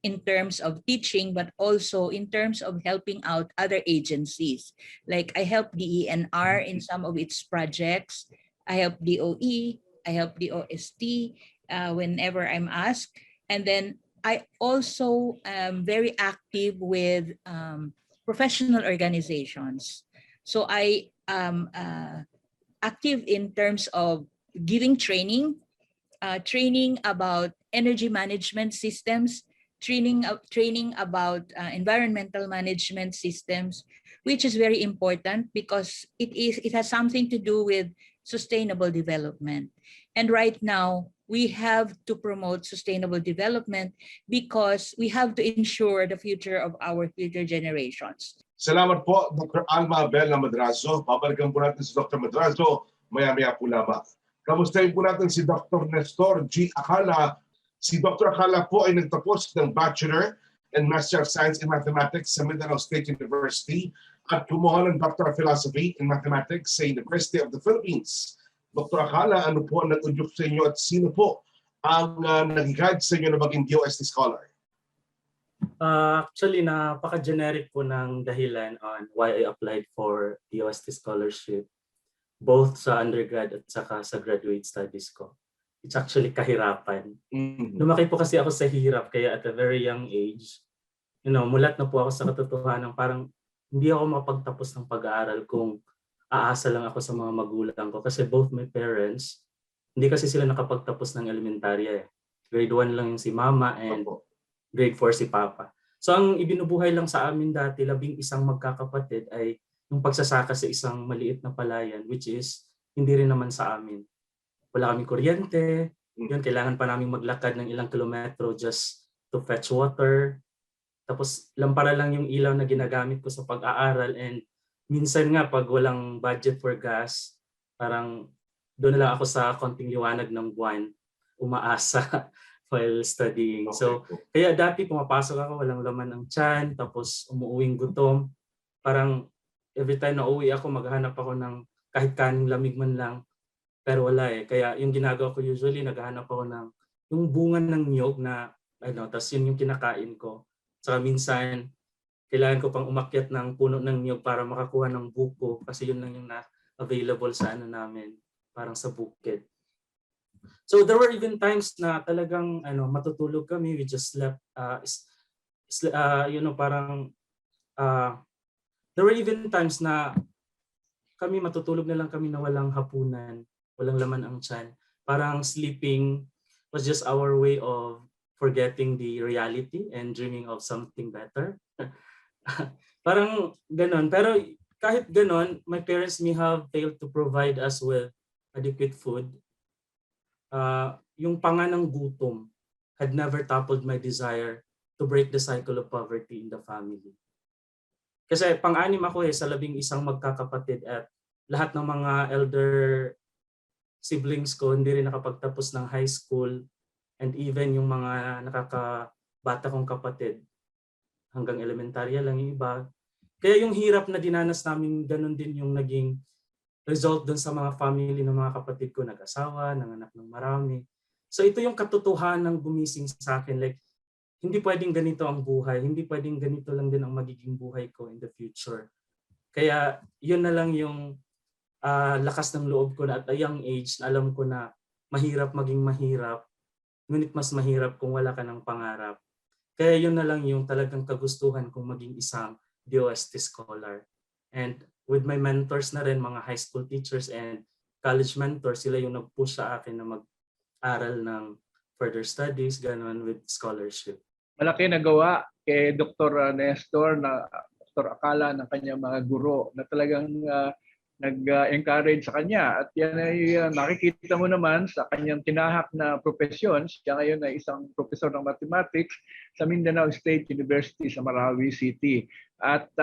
in terms of teaching, but also in terms of helping out other agencies. Like I help DENR in some of its projects. I help DOE, I help DOST whenever I'm asked. And then I also am very active with professional organizations. So I am active in terms of giving training about energy management systems, training about environmental management systems, which is very important because it has something to do with sustainable development. And right now, we have to promote sustainable development because we have to ensure the future of our future generations.
Salamat po, Dr. Alma Bella Madrazo. Babalikan po natin si Dr. Madrazo maya-maya po lamang. Kamustahin po natin si Dr. Nestor G. Acala. Si Dr. Acala po ay nagtapos ng Bachelor and Master of Science in Mathematics sa Mindanao State University at kumuha ng Doctor of Philosophy in Mathematics sa University of the Philippines. Dr. Acala, ano po ang nag-udyok sa inyo at sino po ang nag-guide sa inyo na maging DOST scholar?
Actually, napaka-generic po ng dahilan on why I applied for DOST scholarship, both sa undergrad at saka sa graduate studies ko. It's actually kahirapan. Lumaki po kasi ako sa hirap, kaya at a very young age, mulat na po ako sa katotohanan, parang hindi ako mapagtapos ng pag-aaral kung aasa lang ako sa mga magulang ko. Kasi both my parents, hindi kasi sila nakapagtapos ng elementarya. Grade 1 lang yung si mama and grade 4 si papa. So ang ibinubuhay lang sa amin dati, 11 magkakapatid, ay yung pagsasaka sa isang maliit na palayan, which is hindi rin naman sa amin. Wala kaming kuryente, yun, kailangan pa namin maglakad ng ilang kilometro just to fetch water. Tapos lampara lang yung ilaw na ginagamit ko sa pag-aaral, and minsan nga pag walang budget for gas, parang doon na lang ako sa konting liwanag ng buwan, umaasa while studying. So kaya dati pumapasok ako, walang laman ang tiyan, tapos umuuwing gutom. Parang every time na uwi ako, maghahanap ako ng kahit kaning lamig man lang. Pero wala eh. Kaya yung ginagawa ko usually, naghahanap ako ng yung bunga ng niyog na, tapos yun yung kinakain ko. Saka minsan, kailangan ko pang umakyat ng puno ng niyog para makakuha ng buko kasi yun lang yung na-available sa namin, parang sa bukid. So there were even times na talagang matutulog kami, we just slept, there were even times na kami matutulog na lang kami na walang hapunan, walang laman ang tiyan. Parang sleeping was just our way of forgetting the reality and dreaming of something better. Parang ganon. Pero kahit ganon, my parents may have failed to provide us with adequate food. Yung panganang gutom had never toppled my desire to break the cycle of poverty in the family. Kasi pang-anim ako sa 11 magkakapatid at lahat ng mga elder siblings ko hindi rin nakapagtapos ng high school, and even yung mga nakakabata kong kapatid hanggang elementarya lang yung iba. Kaya yung hirap na dinanas namin, ganun din yung naging result dun sa mga family ng mga kapatid ko, nag-asawa, nanganak ng marami. So ito yung katotohanan ng gumising sa akin, like hindi pwedeng ganito ang buhay, hindi pwedeng ganito lang din ang magiging buhay ko in the future. Kaya yun na lang yung lakas ng loob ko na at a young age na alam ko na mahirap maging mahirap, ngunit mas mahirap kung wala ka ng pangarap. Kaya yun na lang yung talagang kagustuhan kong maging isang DOST scholar. And with my mentors na rin, mga high school teachers and college mentors, sila yung nag-push sa akin na mag-aral ng further studies, ganon, with scholarship.
Malaki nagawa kay Dr. Nestor Acala ng kanyang mga guro na talagang nag-encourage sa kanya, at yan ay makikita mo naman sa kanyang tinahak na profesyon. Siya ngayon ay isang professor ng mathematics sa Mindanao State University sa Marawi City. At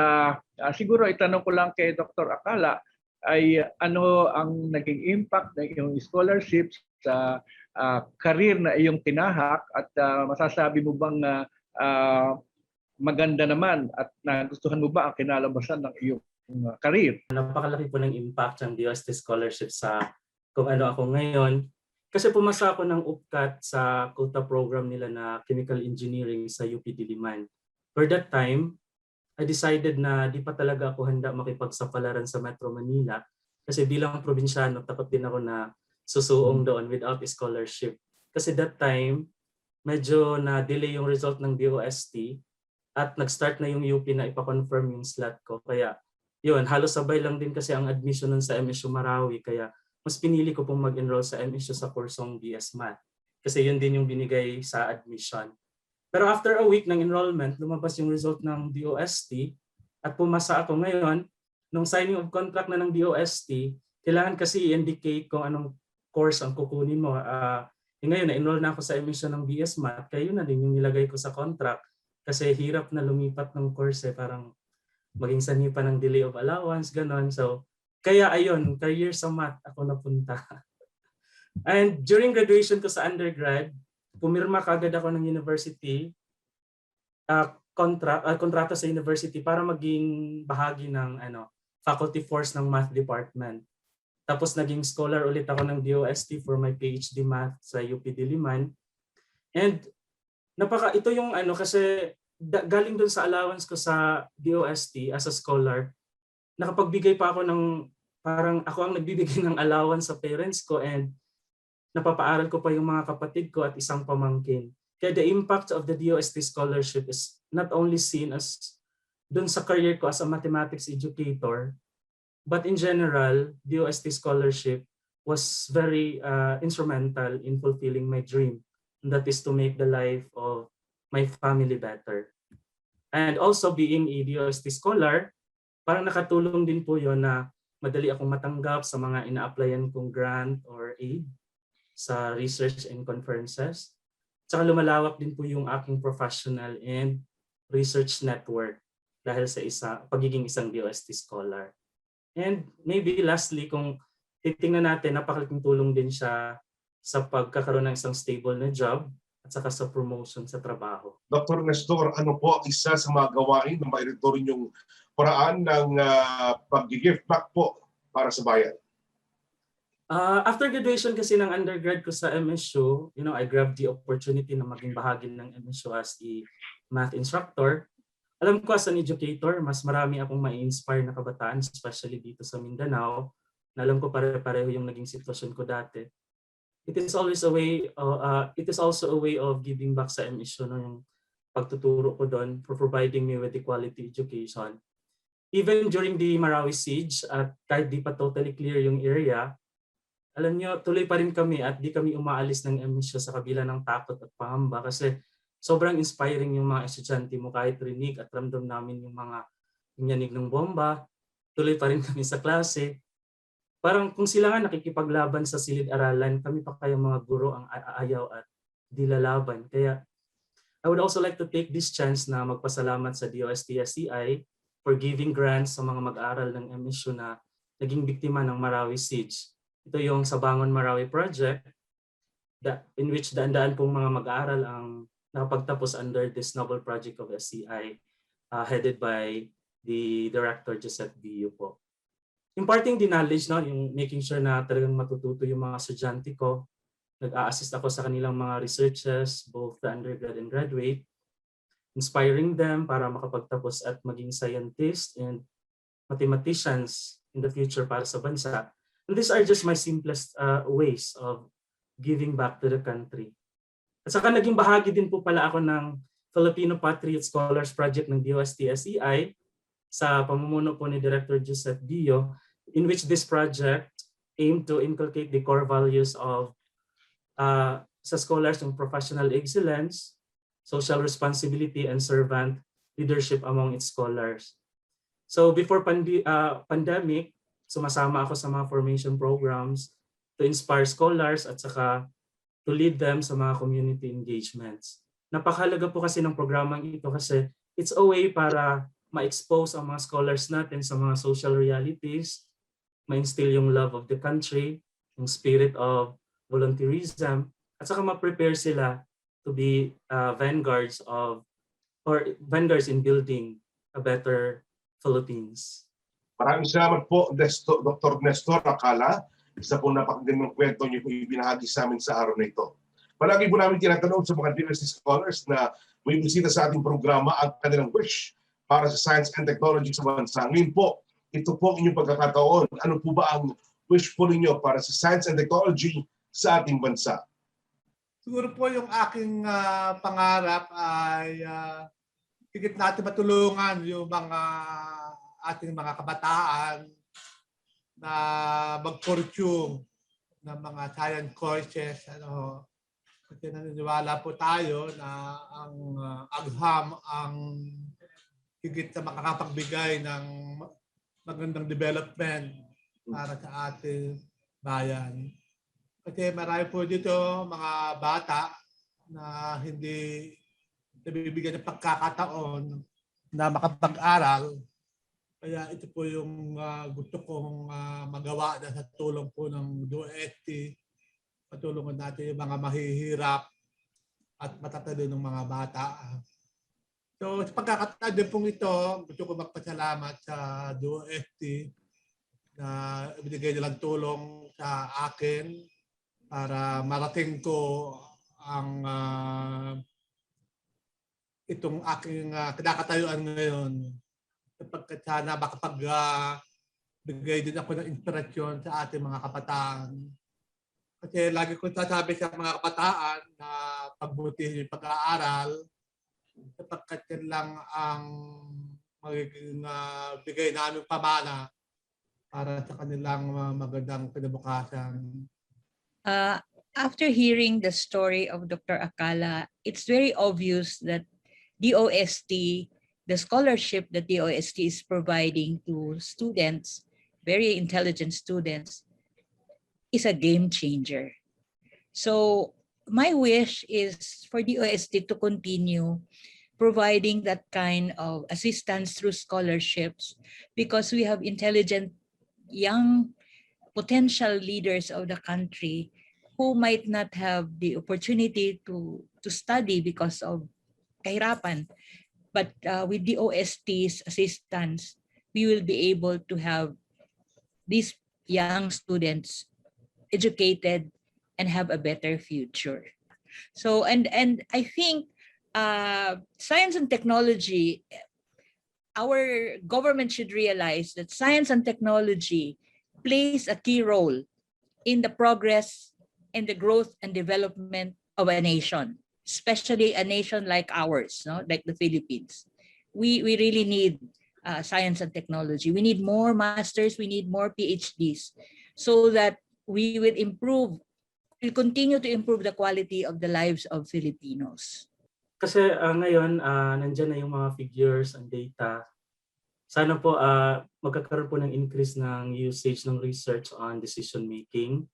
siguro itanong ko lang kay Dr. Acala ay ano ang naging impact ng iyong scholarship sa career na iyong tinahak, at masasabi mo bang maganda naman at nagustuhan mo ba ang kinalabasan ng iyong career?
Napakalaki po ng impact ng DOST scholarship sa kung ano ako ngayon. Kasi pumasa ako ng UPCAT sa quota program nila na chemical engineering sa UP Diliman. For that time, I decided na di pa talaga ako handa makipagsapalaran sa Metro Manila kasi bilang probinsyano, takot din ako na susuong doon without scholarship. Kasi that time, medyo na-delay yung result ng DOST at nag-start na yung UP na ipa-confirm yung slot ko. Kaya yun, halos sabay lang din kasi ang admission nun sa MSU Marawi. Kaya mas pinili ko pong mag-enroll sa MSU sa kursong BS Math. Kasi yun din yung binigay sa admission. Pero after a week ng enrollment, lumabas yung result ng DOST at pumasa ako ngayon. Nung signing of contract na ng DOST, kailangan kasi i-indicate kung anong course ang kukunin mo. Ngayon, na-enroll na ako sa admission ng BS Math, kaya yun na din yung nilagay ko sa contract. Kasi hirap na lumipat ng course parang maging sanhi pa ng delay of allowance, ganon. So, kaya ayun, career sa math ako napunta. And during graduation ko sa undergrad, pumirma kagad ako ng university, kontrata sa university para maging bahagi ng faculty force ng math department. Tapos naging scholar ulit ako ng DOST for my PhD math sa UP Diliman. And ito yung kasi galing dun sa allowance ko sa DOST as a scholar, nakapagbigay pa ako ng, parang ako ang nagbibigay ng allowance sa parents ko and napapaaral ko pa yung mga kapatid ko at isang pamangkin. Kaya the impact of the DOST scholarship is not only seen as dun sa career ko as a mathematics educator, but in general, DOST scholarship was very instrumental in fulfilling my dream. And that is to make the life of my family better. And also being a DOST scholar, parang nakatulong din po yun na madali akong matanggap sa mga ina-applyan kong grant or aid sa research and conferences. Tsaka lumalawak din po yung aking professional and research network dahil sa pagiging isang DOST scholar. And maybe lastly, kung titingnan natin, napakalaking tulong din siya sa pagkakaroon ng isang stable na job at saka sa promotion sa trabaho.
Dr. Nestor, ano po ang isa sa mga gawain na mairito rin yung paraan ng pag-give back po para sa bayan?
After graduation kasi ng undergrad ko sa MSU, I grabbed the opportunity na maging bahagi ng MSU as a math instructor. Alam ko as an educator, mas marami akong ma-inspire na kabataan, especially dito sa Mindanao, na alam ko pare-pareho yung naging sitwasyon ko dati. It is also a way of giving back sa MSU, yung pagtuturo ko doon for providing me with the quality education. Even during the Marawi siege, at kahit di pa totally clear yung area, alam nyo, tuloy pa rin kami at di kami umaalis ng MSU sa kabila ng takot at pangamba kasi sobrang inspiring yung mga estudyante mo kahit rinig at ramdam namin yung mga yanig ng bomba. Tuloy pa rin kami sa klase. Parang kung sila nga nakikipaglaban sa silid-aralan, kami pa kayang mga guro ang ayaw at di lalaban. Kaya I would also like to take this chance na magpasalamat sa DOST-SCI for giving grants sa mga mag-aaral ng MSU na naging biktima ng Marawi siege. Ito yung Sabangon Marawi Project in which daan-daan pong mga mag-aaral ang nakapagtapos under this noble project of SCI headed by the Director Joseph Biu po. Imparting the knowledge, yung making sure na talagang matututo yung mga estudyante ko. Nag-a-assist ako sa kanilang mga researches, both the undergrad and graduate, inspiring them para makapagtapos at maging scientists and mathematicians in the future para sa bansa. And these are just my simplest ways of giving back to the country. At saka naging bahagi din po pala ako ng Filipino Patriot Scholars Project ng DOST-SCI sa pamumuno po ni Director Joseph Dio, in which this project aimed to inculcate the core values of sa scholars yung professional excellence, social responsibility, and servant leadership among its scholars. So before pandemic, sumasama ako sa mga formation programs to inspire scholars at saka to lead them sa mga community engagements. Napakahalaga po kasi ng programang ito kasi it's a way para ma-expose ang mga scholars natin sa mga social realities, ma-instill yung love of the country, yung spirit of volunteerism, at saka ma-prepare sila to be vanguards in building a better Philippines.
Maraming salamat po, Dr. Nestor Acala. Isa po napakagandang kwento niyo po ibinahagi sa amin sa araw na ito. Palagi po namin tinatanong sa mga diversity scholars na may bisita sa ating programa ang kanilang wish para sa science and technology sa bansa. Ngayon po, ito po ang inyong pagkakataon. Ano po ba ang wish po ninyo para sa science and technology sa ating bansa?
Siguro po yung aking pangarap ay higit natin matulungan yung ating mga kabataan na mag-pursue ng mga science courses. Kasi naniniwala po tayo na ang agham ang higit na makakapagbigay ng magandang development para sa ating bayan. Kasi marami po dito mga bata na hindi nabibigyan ng pagkakataon na makapag-aral. Kaya ito po yung gusto kong magawa na sa tulong po ng DOST. Patulungan natin yung mga mahihirap at matatalo ng mga bata. So sa pagkakataon din pong ito, gusto ko magpasalamat sa DOST na ibinigay nilang tulong sa akin para marating ko ang itong aking kinakatayuan ngayon. Sapagkat sana makapagbigay din ako ng inspirasyon sa ating mga kabataan. Kasi lagi ko sasabi sa mga kabataan na pagbutihin yung pag-aaral sapagkat yan lang ang magiging bigay namin pamana para sa kanilang magandang kinabukasan.
After hearing the story of Dr. Acala, it's very obvious that DOST, the scholarship that DOST is providing to students, very intelligent students, is a game changer. So my wish is for DOST to continue providing that kind of assistance through scholarships because we have intelligent young potential leaders of the country who might not have the opportunity to study because of kahirapan. But with the OST's assistance, we will be able to have these young students educated and have a better future. So, and I think science and technology, our government should realize that science and technology plays a key role in the progress and the growth and development of a nation, especially a nation like ours, no? Like the Philippines. We really need science and technology. We need more masters, we need more PhDs so that we will continue to improve the quality of the lives of Filipinos.
Kasi ngayon, nandyan na yung mga figures and data. Sana po magkakaroon po ng increase ng usage ng research on decision making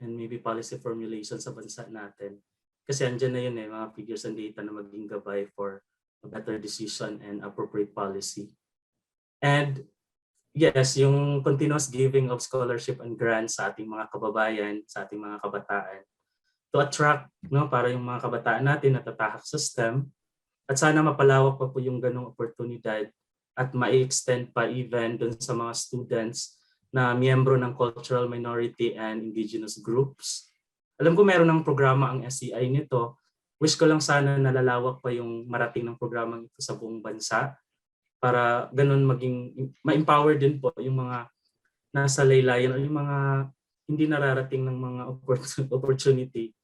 and maybe policy formulation sa bansa natin. Kasi andyan na yun mga figures and data na maging gabay for a better decision and appropriate policy. And yes, yung continuous giving of scholarship and grants sa ating mga kababayan, sa ating mga kabataan, to attract, para yung mga kabataan natin natatahak sa STEM, at sana mapalawak pa po yung ganong oportunidad at ma-extend pa even dun sa mga students na miyembro ng cultural minority and indigenous groups. Alam ko meron ng programa ang SEI nito. Wish ko lang sana nalalawak pa yung marating ng programang ito sa buong bansa para ganun maging ma-empower din po yung mga nasa laylayan o yung mga hindi nararating ng mga opportunity,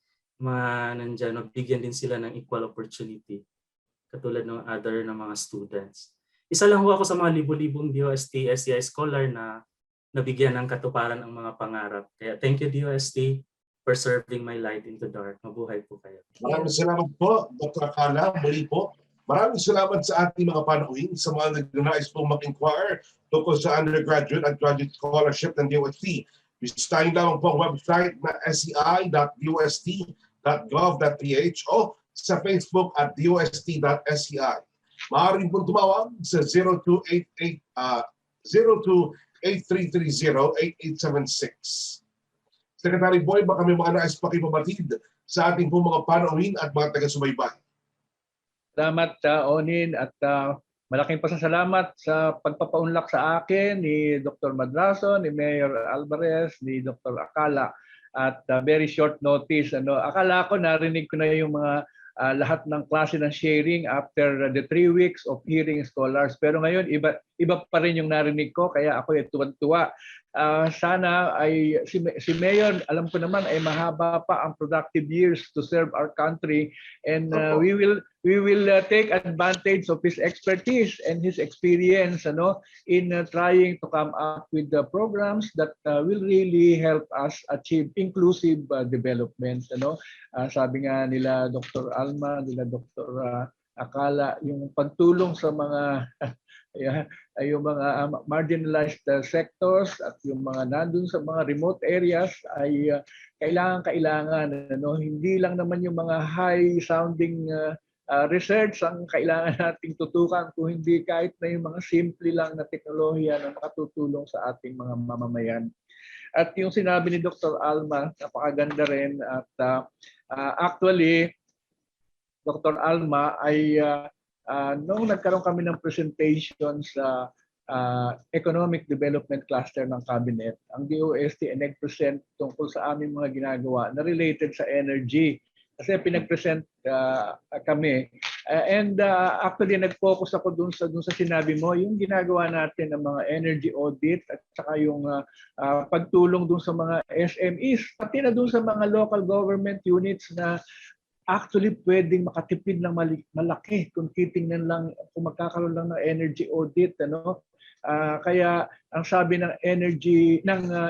mga nandyan, bigyan din sila ng equal opportunity katulad ng other na mga students. Isa lang ho ako sa mga libo-libong DOST SCI scholar na nabigyan ng katuparan ang mga pangarap. Kaya thank you DOST for serving my light into dark. Mabuhay po kayo.
Maraming salamat po, Dr. Acala. Muli po, maraming salamat sa ating mga panuwing, sa mga nagnanais pong mag-inquire tungkol sa undergraduate at graduate scholarship ng DOST. Visitahin lamang po ang website na sei.dost.gov.ph o sa Facebook at dost.sci. Maaaring pong tumawag sa 02-8330-8876. Secretary Boy, baka may mga nais pakipabatid sa ating pong mga panuwing at mga taga-subaybay.
Salamat Onin at malaking pasasalamat sa pagpapaunlak sa akin ni Dr. Madraso, ni Mayor Alvarez, ni Dr. Acala at very short notice. Akala ko narinig ko na yung mga lahat ng klase ng sharing after the 3 weeks of hearing scholars. Pero ngayon, iba pa rin yung narinig ko, kaya ako ay tuwan-tuwa. Sana ay si Mayor, alam ko naman ay mahaba pa ang productive years to serve our country, and we will take advantage of his expertise and his experience in trying to come up with the programs that will really help us achieve inclusive development. Sabi nga nila Dr. Alma, nila Dr. Acala, yung pagtulong sa mga yung mga marginalized sectors at yung mga nandun sa mga remote areas ay kailangan hindi lang naman yung mga high sounding research ang kailangan nating tutukan, kung hindi kahit na yung mga simple lang na teknolohiya na makatutulong sa ating mga mamamayan. At yung sinabi ni Dr. Alma, napakaganda rin, at actually Dr. Alma ay nung nagkaroon kami ng presentation sa Economic Development Cluster ng Cabinet, ang DOST ay nag-present tungkol sa aming mga ginagawa na related sa energy. Kasi pinag-present kami. Actually, nag-focus ako dun sa sinabi mo, yung ginagawa natin ng mga energy audit at saka yung pagtulong dun sa mga SMEs, pati na dun sa mga local government units na actually pwedeng makatipid ng malaki kung titingnan lang, kung magkakaroon lang ng energy audit. Kaya ang sabi ng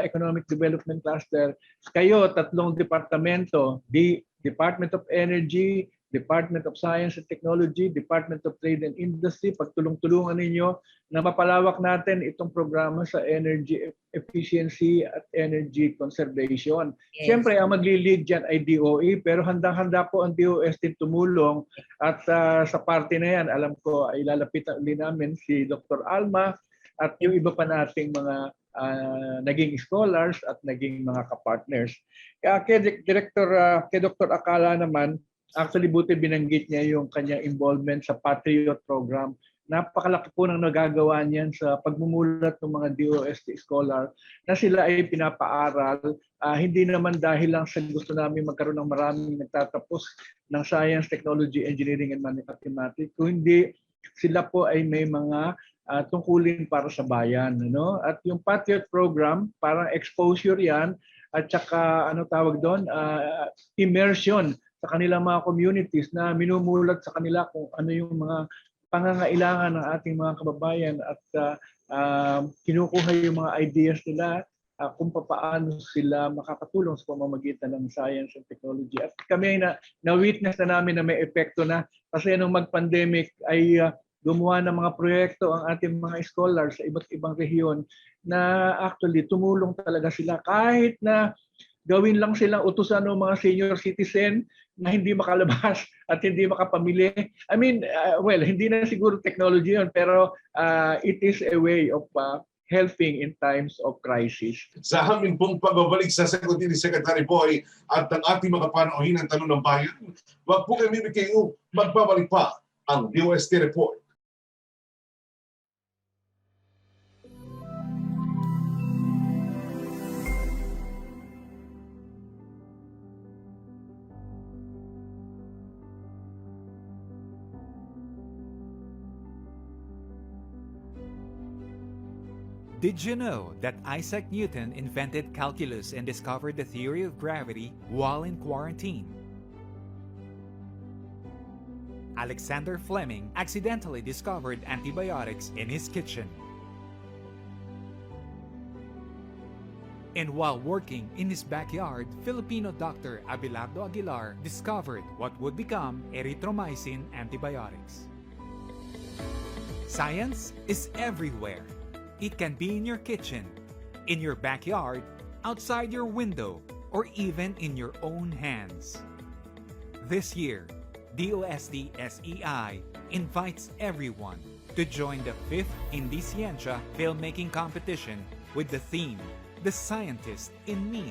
Economic Development Cluster, kayo tatlong departamento, the Department of Energy, Department of Science and Technology, Department of Trade and Industry, pagtulong-tulungan ninyo na mapalawak natin itong programa sa energy efficiency at energy conservation.
Yes.
Siyempre, ang magli-lead dyan ay DOE, pero handang-handa po ang DOST tumulong, at sa parte na yan, alam ko ay lalapitan ulit namin si Dr. Alma at yung iba pa nating mga naging scholars at naging mga kapartners. Kay Dr. Acala naman, actually buti binanggit niya yung kanyang involvement sa Patriot Program. Napakalaki po ng nagagawa niyan sa pagmumulat ng mga DOST scholar na sila ay pinapaaral. Hindi naman dahil lang sa gusto namin magkaroon ng maraming nagtatapos ng Science, Technology, Engineering, and Mathematics, kundi sila po ay may mga tungkulin para sa bayan. At yung Patriot Program, parang exposure yan, at saka immersion sa kanilang mga communities na minumulat sa kanila kung ano yung mga pangangailangan ng ating mga kababayan, at kinukuha yung mga ideas nila kung paano sila makakatulong sa pamamagitan ng science and technology. At kami na-witness na namin na may epekto na, kasi nung mag-pandemic ay gumawa ng mga proyekto ang ating mga scholars sa iba't ibang rehiyon na actually tumulong talaga sila, kahit na gawin lang silang utusan ng mga senior citizen na hindi makalabas at hindi makapamili. I mean, hindi na siguro technology yun, pero it is a way of helping in times of crisis.
Sa amin pong pagbabalik sa sagutin ni Secretary Boy at ang ating mga panauhin ng Tanong ng Bayan, wag po kami kayo, magbabalik pa ang DOST Report.
Did you know that Isaac Newton invented calculus and discovered the theory of gravity while in quarantine? Alexander Fleming accidentally discovered antibiotics in his kitchen. And while working in his backyard, Filipino doctor Abelardo Aguilar discovered what would become erythromycin antibiotics. Science is everywhere. It can be in your kitchen, in your backyard, outside your window, or even in your own hands. This year, DOST SEI invites everyone to join the 5th Indiciencia filmmaking competition with the theme, The Scientist in Me.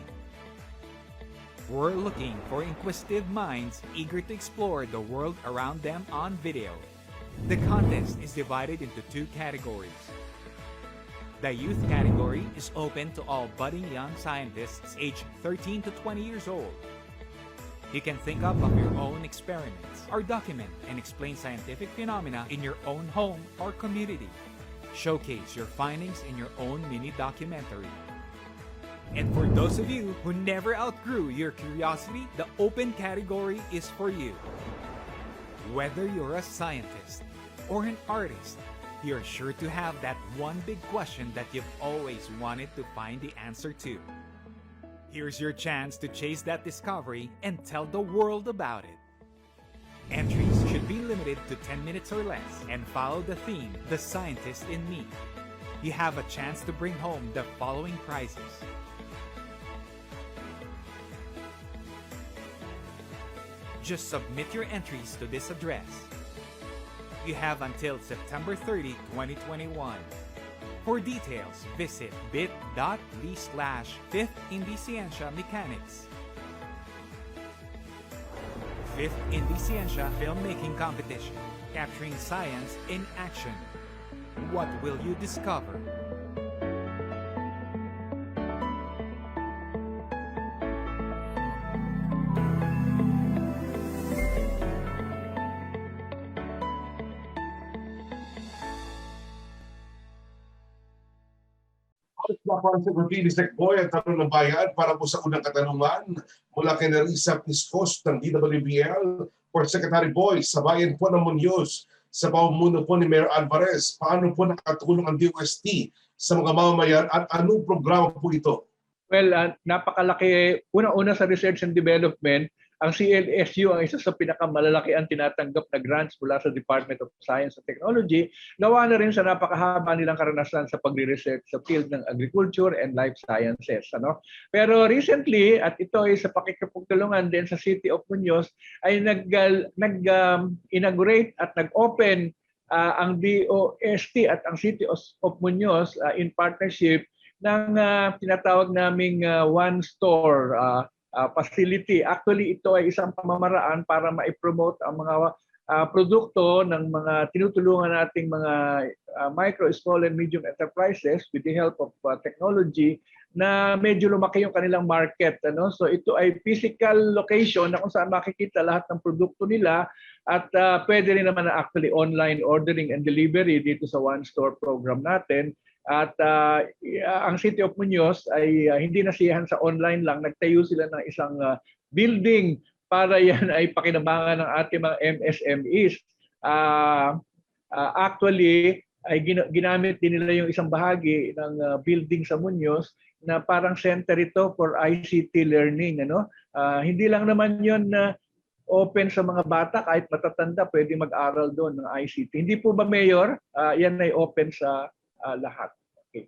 We're looking for inquisitive minds eager to explore the world around them on video. The contest is divided into 2 categories. The youth category is open to all budding young scientists aged 13 to 20 years old. You can think up of your own experiments or document and explain scientific phenomena in your own home or community. Showcase your findings in your own mini documentary. And for those of you who never outgrew your curiosity, the open category is for you. Whether you're a scientist or an artist, you're sure to have that one big question that you've always wanted to find the answer to. Here's your chance to chase that discovery and tell the world about it. Entries should be limited to 10 minutes or less and follow the theme, The Scientist in Me. You have a chance to bring home the following prizes. Just submit your entries to this address. You have until September 30, 2021. For details, visit bit.ly/5th Indiciencia Mechanics. 5th Indiciencia Filmmaking Competition, capturing science in action. What will you discover?
Sa Rutini Secboy at Tanong ng Bayan para po sa unang katanungan mula kay Nerissa Piscos ng DWBL for Secretary Boy sa bayan po ng Muñoz sa pamumuno po ni Mayor Alvarez. Paano po nakatulong ang DOST sa mga mamamayan at anong programa po ito?
Well, napakalaki. Una-una sa research and development, ang CLSU ang isa sa pinakamalalaki ang tinatanggap na grants mula sa Department of Science and Technology. Gawa na rin sa napakahaba nilang karanasan sa pagre-research sa field ng agriculture and life sciences. Pero recently, at ito ay sa pakikipagtulungan din sa City of Muñoz, ay nag-inaugurate at nag-open ang DOST at ang City of Muñoz in partnership ng tinatawag naming one-store facility. Actually, ito ay isang pamamaraan para ma-promote ang mga produkto ng mga tinutulungan nating mga micro, small, and medium enterprises with the help of technology na medyo lumaki yung kanilang market. So ito ay physical location na kung saan makikita lahat ng produkto nila at pwede rin naman na actually online ordering and delivery dito sa one-store program natin. At ang City of Muñoz ay hindi nasiyahan sa online lang. Nagtayo sila ng isang building para yan ay pakinabangan ng ating mga MSMEs. Actually, ay ginamit din nila yung isang bahagi ng building sa Muñoz na parang center ito for ICT learning. Hindi lang naman yun open sa mga bata, kahit matatanda pwede mag-aral doon ng ICT. Hindi po ba, Mayor? Yan ay open sa lahat. Okay.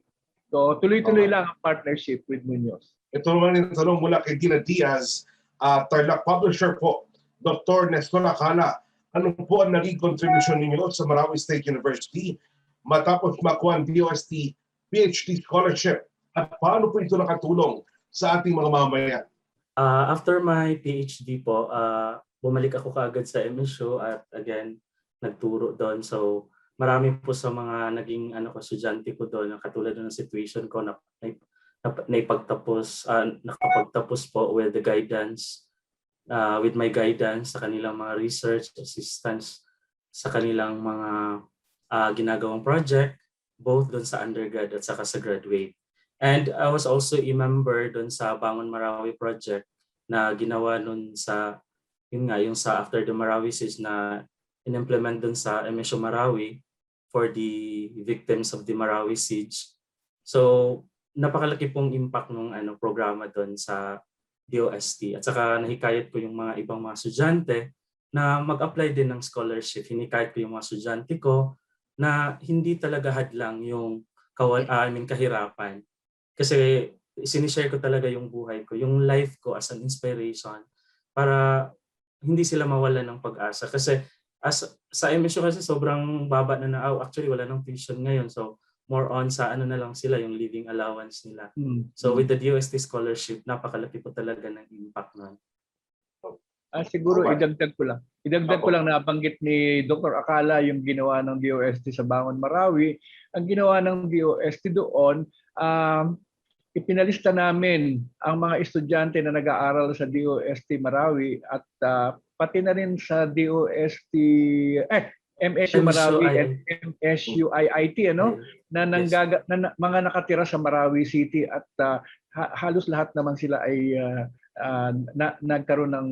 So tuloy-tuloy lang ang partnership with Muñoz.
Ito naman yung tanong mula kay Dina Diaz, Tarlac Publisher po, Dr. Nestor Acala. Ano po ang naging contribution ninyo sa Marawi State University matapos makuha ang DOST PhD scholarship? At paano po ito nakatulong sa ating mga mamamayan?
After my PhD po, bumalik ako kaagad sa MSU at again, nagturo doon. So marami po sa mga naging estudyante ko doon, katulad ng situation ko na nakapagtapos po with the guidance, with my guidance sa kanilang mga research assistance, sa kanilang mga ginagawang project, both doon sa undergrad at saka sa graduate. And I was also a member doon sa Bangon Marawi project na ginawa noon sa, yung sa After the Marawi Seas na in-implement dun sa MSU Marawi for the victims of the Marawi siege. So napakalaki pong impact ng programa doon sa DOST. At saka nahikayat ko yung mga ibang mga estudyante na mag-apply din ng scholarship. Hinikayat ko yung mga estudyante ko na hindi talaga hadlang yung kahirapan. Kasi sinishare ko talaga yung buhay ko, yung life ko as an inspiration para hindi sila mawalan ng pag-asa. Kasi sa MSU kasi sobrang baba na actually wala nang tuition ngayon. So more on sa na lang sila, yung living allowance nila. So with the DOST scholarship, napakalaki po talaga ng impact nun.
Siguro idagdag ko lang nabanggit ni Dr. Acala yung ginawa ng DOST sa Bangon Marawi. Ang ginawa ng DOST doon, ipinalista namin ang mga estudyante na nag-aaral sa DOST Marawi at pati na rin sa DOST MSU Marawi at MSU IIT na mga nakatira sa Marawi City at halos lahat naman sila ay nagkaroon ng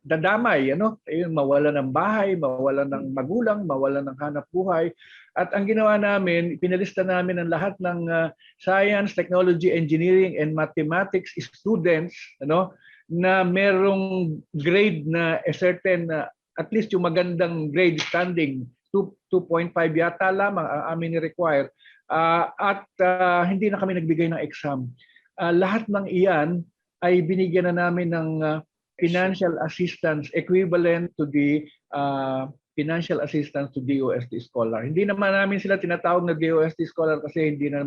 dadamay, mawala ng bahay, mawala ng magulang, mawala ng hanap buhay. At ang ginawa namin, pinalista namin ang lahat ng science, technology, engineering, and mathematics students na merong grade na a certain, at least yung magandang grade standing, 2.5 yata lamang ang amin ni-require. At hindi na kami nagbigay ng exam. Lahat ng iyan ay binigyan na namin ng financial assistance equivalent to the financial assistance to DOST scholar. Hindi naman namin sila tinatawag na DOST scholar kasi hindi na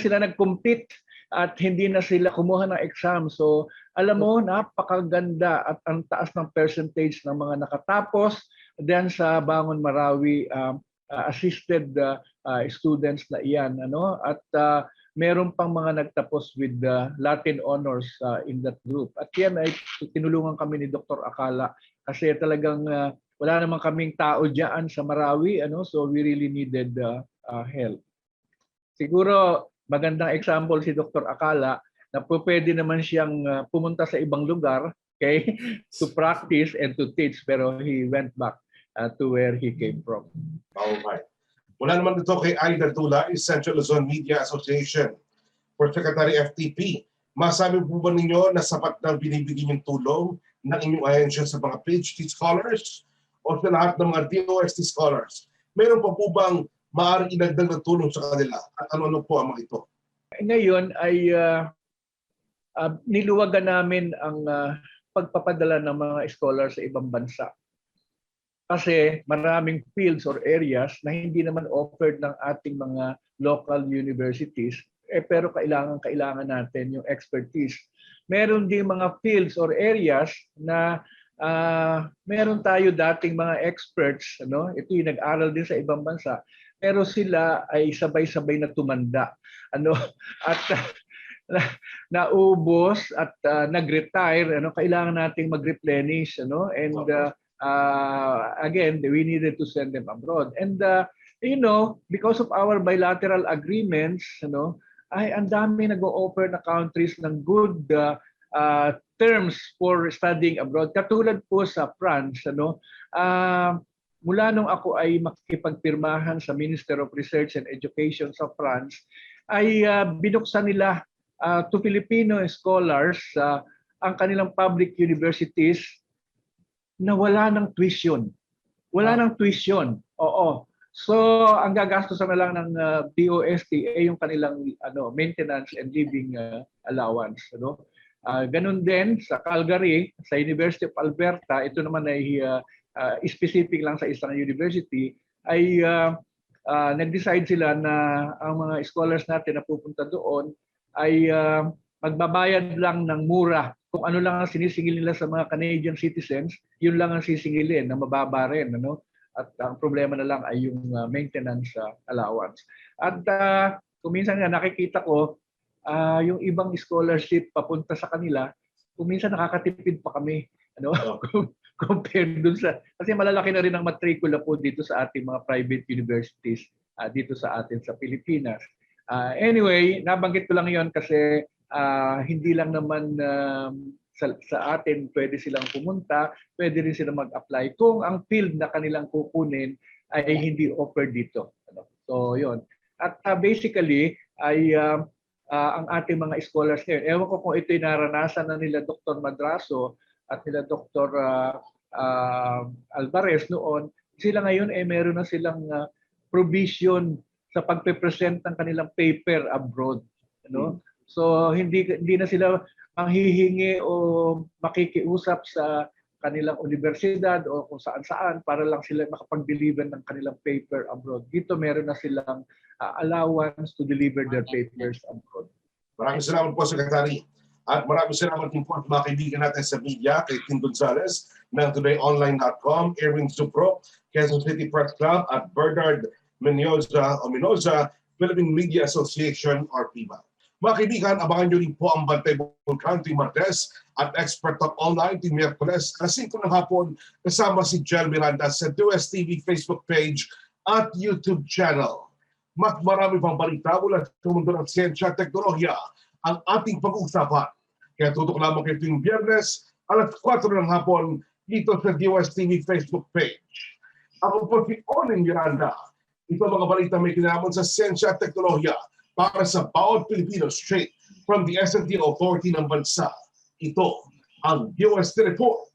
sila nag-compete at hindi na sila kumuha ng exam. So alam mo, napakaganda at ang taas ng percentage ng mga nakatapos diyan sa Bangon Marawi assisted students na iyan. At meron pang mga nagtapos with Latin honors in that group. At yan ay tinulungan kami ni Dr. Acala kasi talagang wala namang kaming tao diyan sa Marawi, so we really needed help. Siguro magandang example si Dr. Acala na pwede naman siyang pumunta sa ibang lugar, okay, to practice and to teach, pero he went back to where he came from.
Alright. Mula naman dito kay Aida Dula, Central Luzon Media Association for Secretary FTP. Masabi po ba ninyo na sapat na binibigyan yung tulong ng inyong ahensya sa mga PhD scholars o sa lahat ng mga DOST scholars? Meron pa po bang maaaring inagdag ng tulong sa kanila? At ano po ang mga ito?
Ngayon ay niluwagan namin ang pagpapadala ng mga scholars sa ibang bansa. Kasi maraming fields or areas na hindi naman offered ng ating mga local universities, pero kailangan natin yung expertise. Meron din mga fields or areas na meron tayo dating mga experts, ito yung nag-aral din sa ibang bansa, pero sila ay sabay-sabay na tumanda. At naubos at nag-retire, kailangan nating mag-replenish, and again, we needed to send them abroad. And because of our bilateral agreements, ay ang dami nag-o-offer na countries ng good terms for studying abroad. Katulad po sa France, mula nung ako ay makikipagpirmahan sa Minister of Research and Education sa France, ay binuksan nila to Filipino scholars ang kanilang public universities na wala ng tuition. Wala ng tuition. Oo. So, ang gagastosan na lang ng DOST ay yung kanilang maintenance and living allowance. Ganun din sa Calgary, sa University of Alberta, ito naman ay specific lang sa isang university, ay nag-decide sila na ang mga scholars natin na pupunta doon ay magbabayad lang ng mura. Kung ano lang ang sinisingil nila sa mga Canadian citizens, yun lang ang sisingilin na mababa rin. At ang problema na lang ay yung maintenance allowance. At kung minsan nga nakikita ko, yung ibang scholarship papunta sa kanila, kung minsan nakakatipid pa kami. Compared dun sa, kasi malalaki na rin ang matrikula po dito sa ating mga private universities dito sa atin sa Pilipinas. Anyway, nabanggit ko lang yon kasi hindi lang naman sa atin, pwede silang pumunta, pwede rin silang mag-apply kung ang field na kanilang kukunin ay hindi offered dito. So, yun. At basically, ay ang ating mga scholars ngayon, ewan ko kung ito'y naranasan na nila Dr. Madraso at nila Dr. Alvarez noon, sila ngayon ay meron na silang provision sa pagpe-present ng kanilang paper abroad. So, hindi na sila ang hihingi o makikiusap sa kanilang universidad o kung saan-saan para lang sila makapag-deliver ng kanilang paper abroad. Dito meron na silang allowance to deliver their papers abroad.
Maraming salamat po, Secretary. At maraming salamat din po at mga kaibigan natin sa media, kay Tim Gonzalez ng todayonline.com, Erwin Supro, Quezon City Press Club, at Bernard Minoza, Philippine Media Association, or PIMA. Mga kaibigan, abangan nyo rin po ang Bantay Vulcan, Team Martes, at Expert Talk Online, Team Miyerkules, alas 5 ng hapon, kasama si Jel Miranda sa DOST TV Facebook page at YouTube channel. Mas marami pang balita mula sa mundo ng siyensya at teknolohiya ang ating pag-uusapan. Kaya tutok lamang kayo tuwing Biyernes, alas 4 ng hapon, dito sa DOST TV Facebook page. Ako po si Onin Miranda. Ito mga balita may kinalaman sa siyensya at teknolohiya para sa bawat Pilipino straight from the S&T Authority ng bansa. Ito ang DOST Report.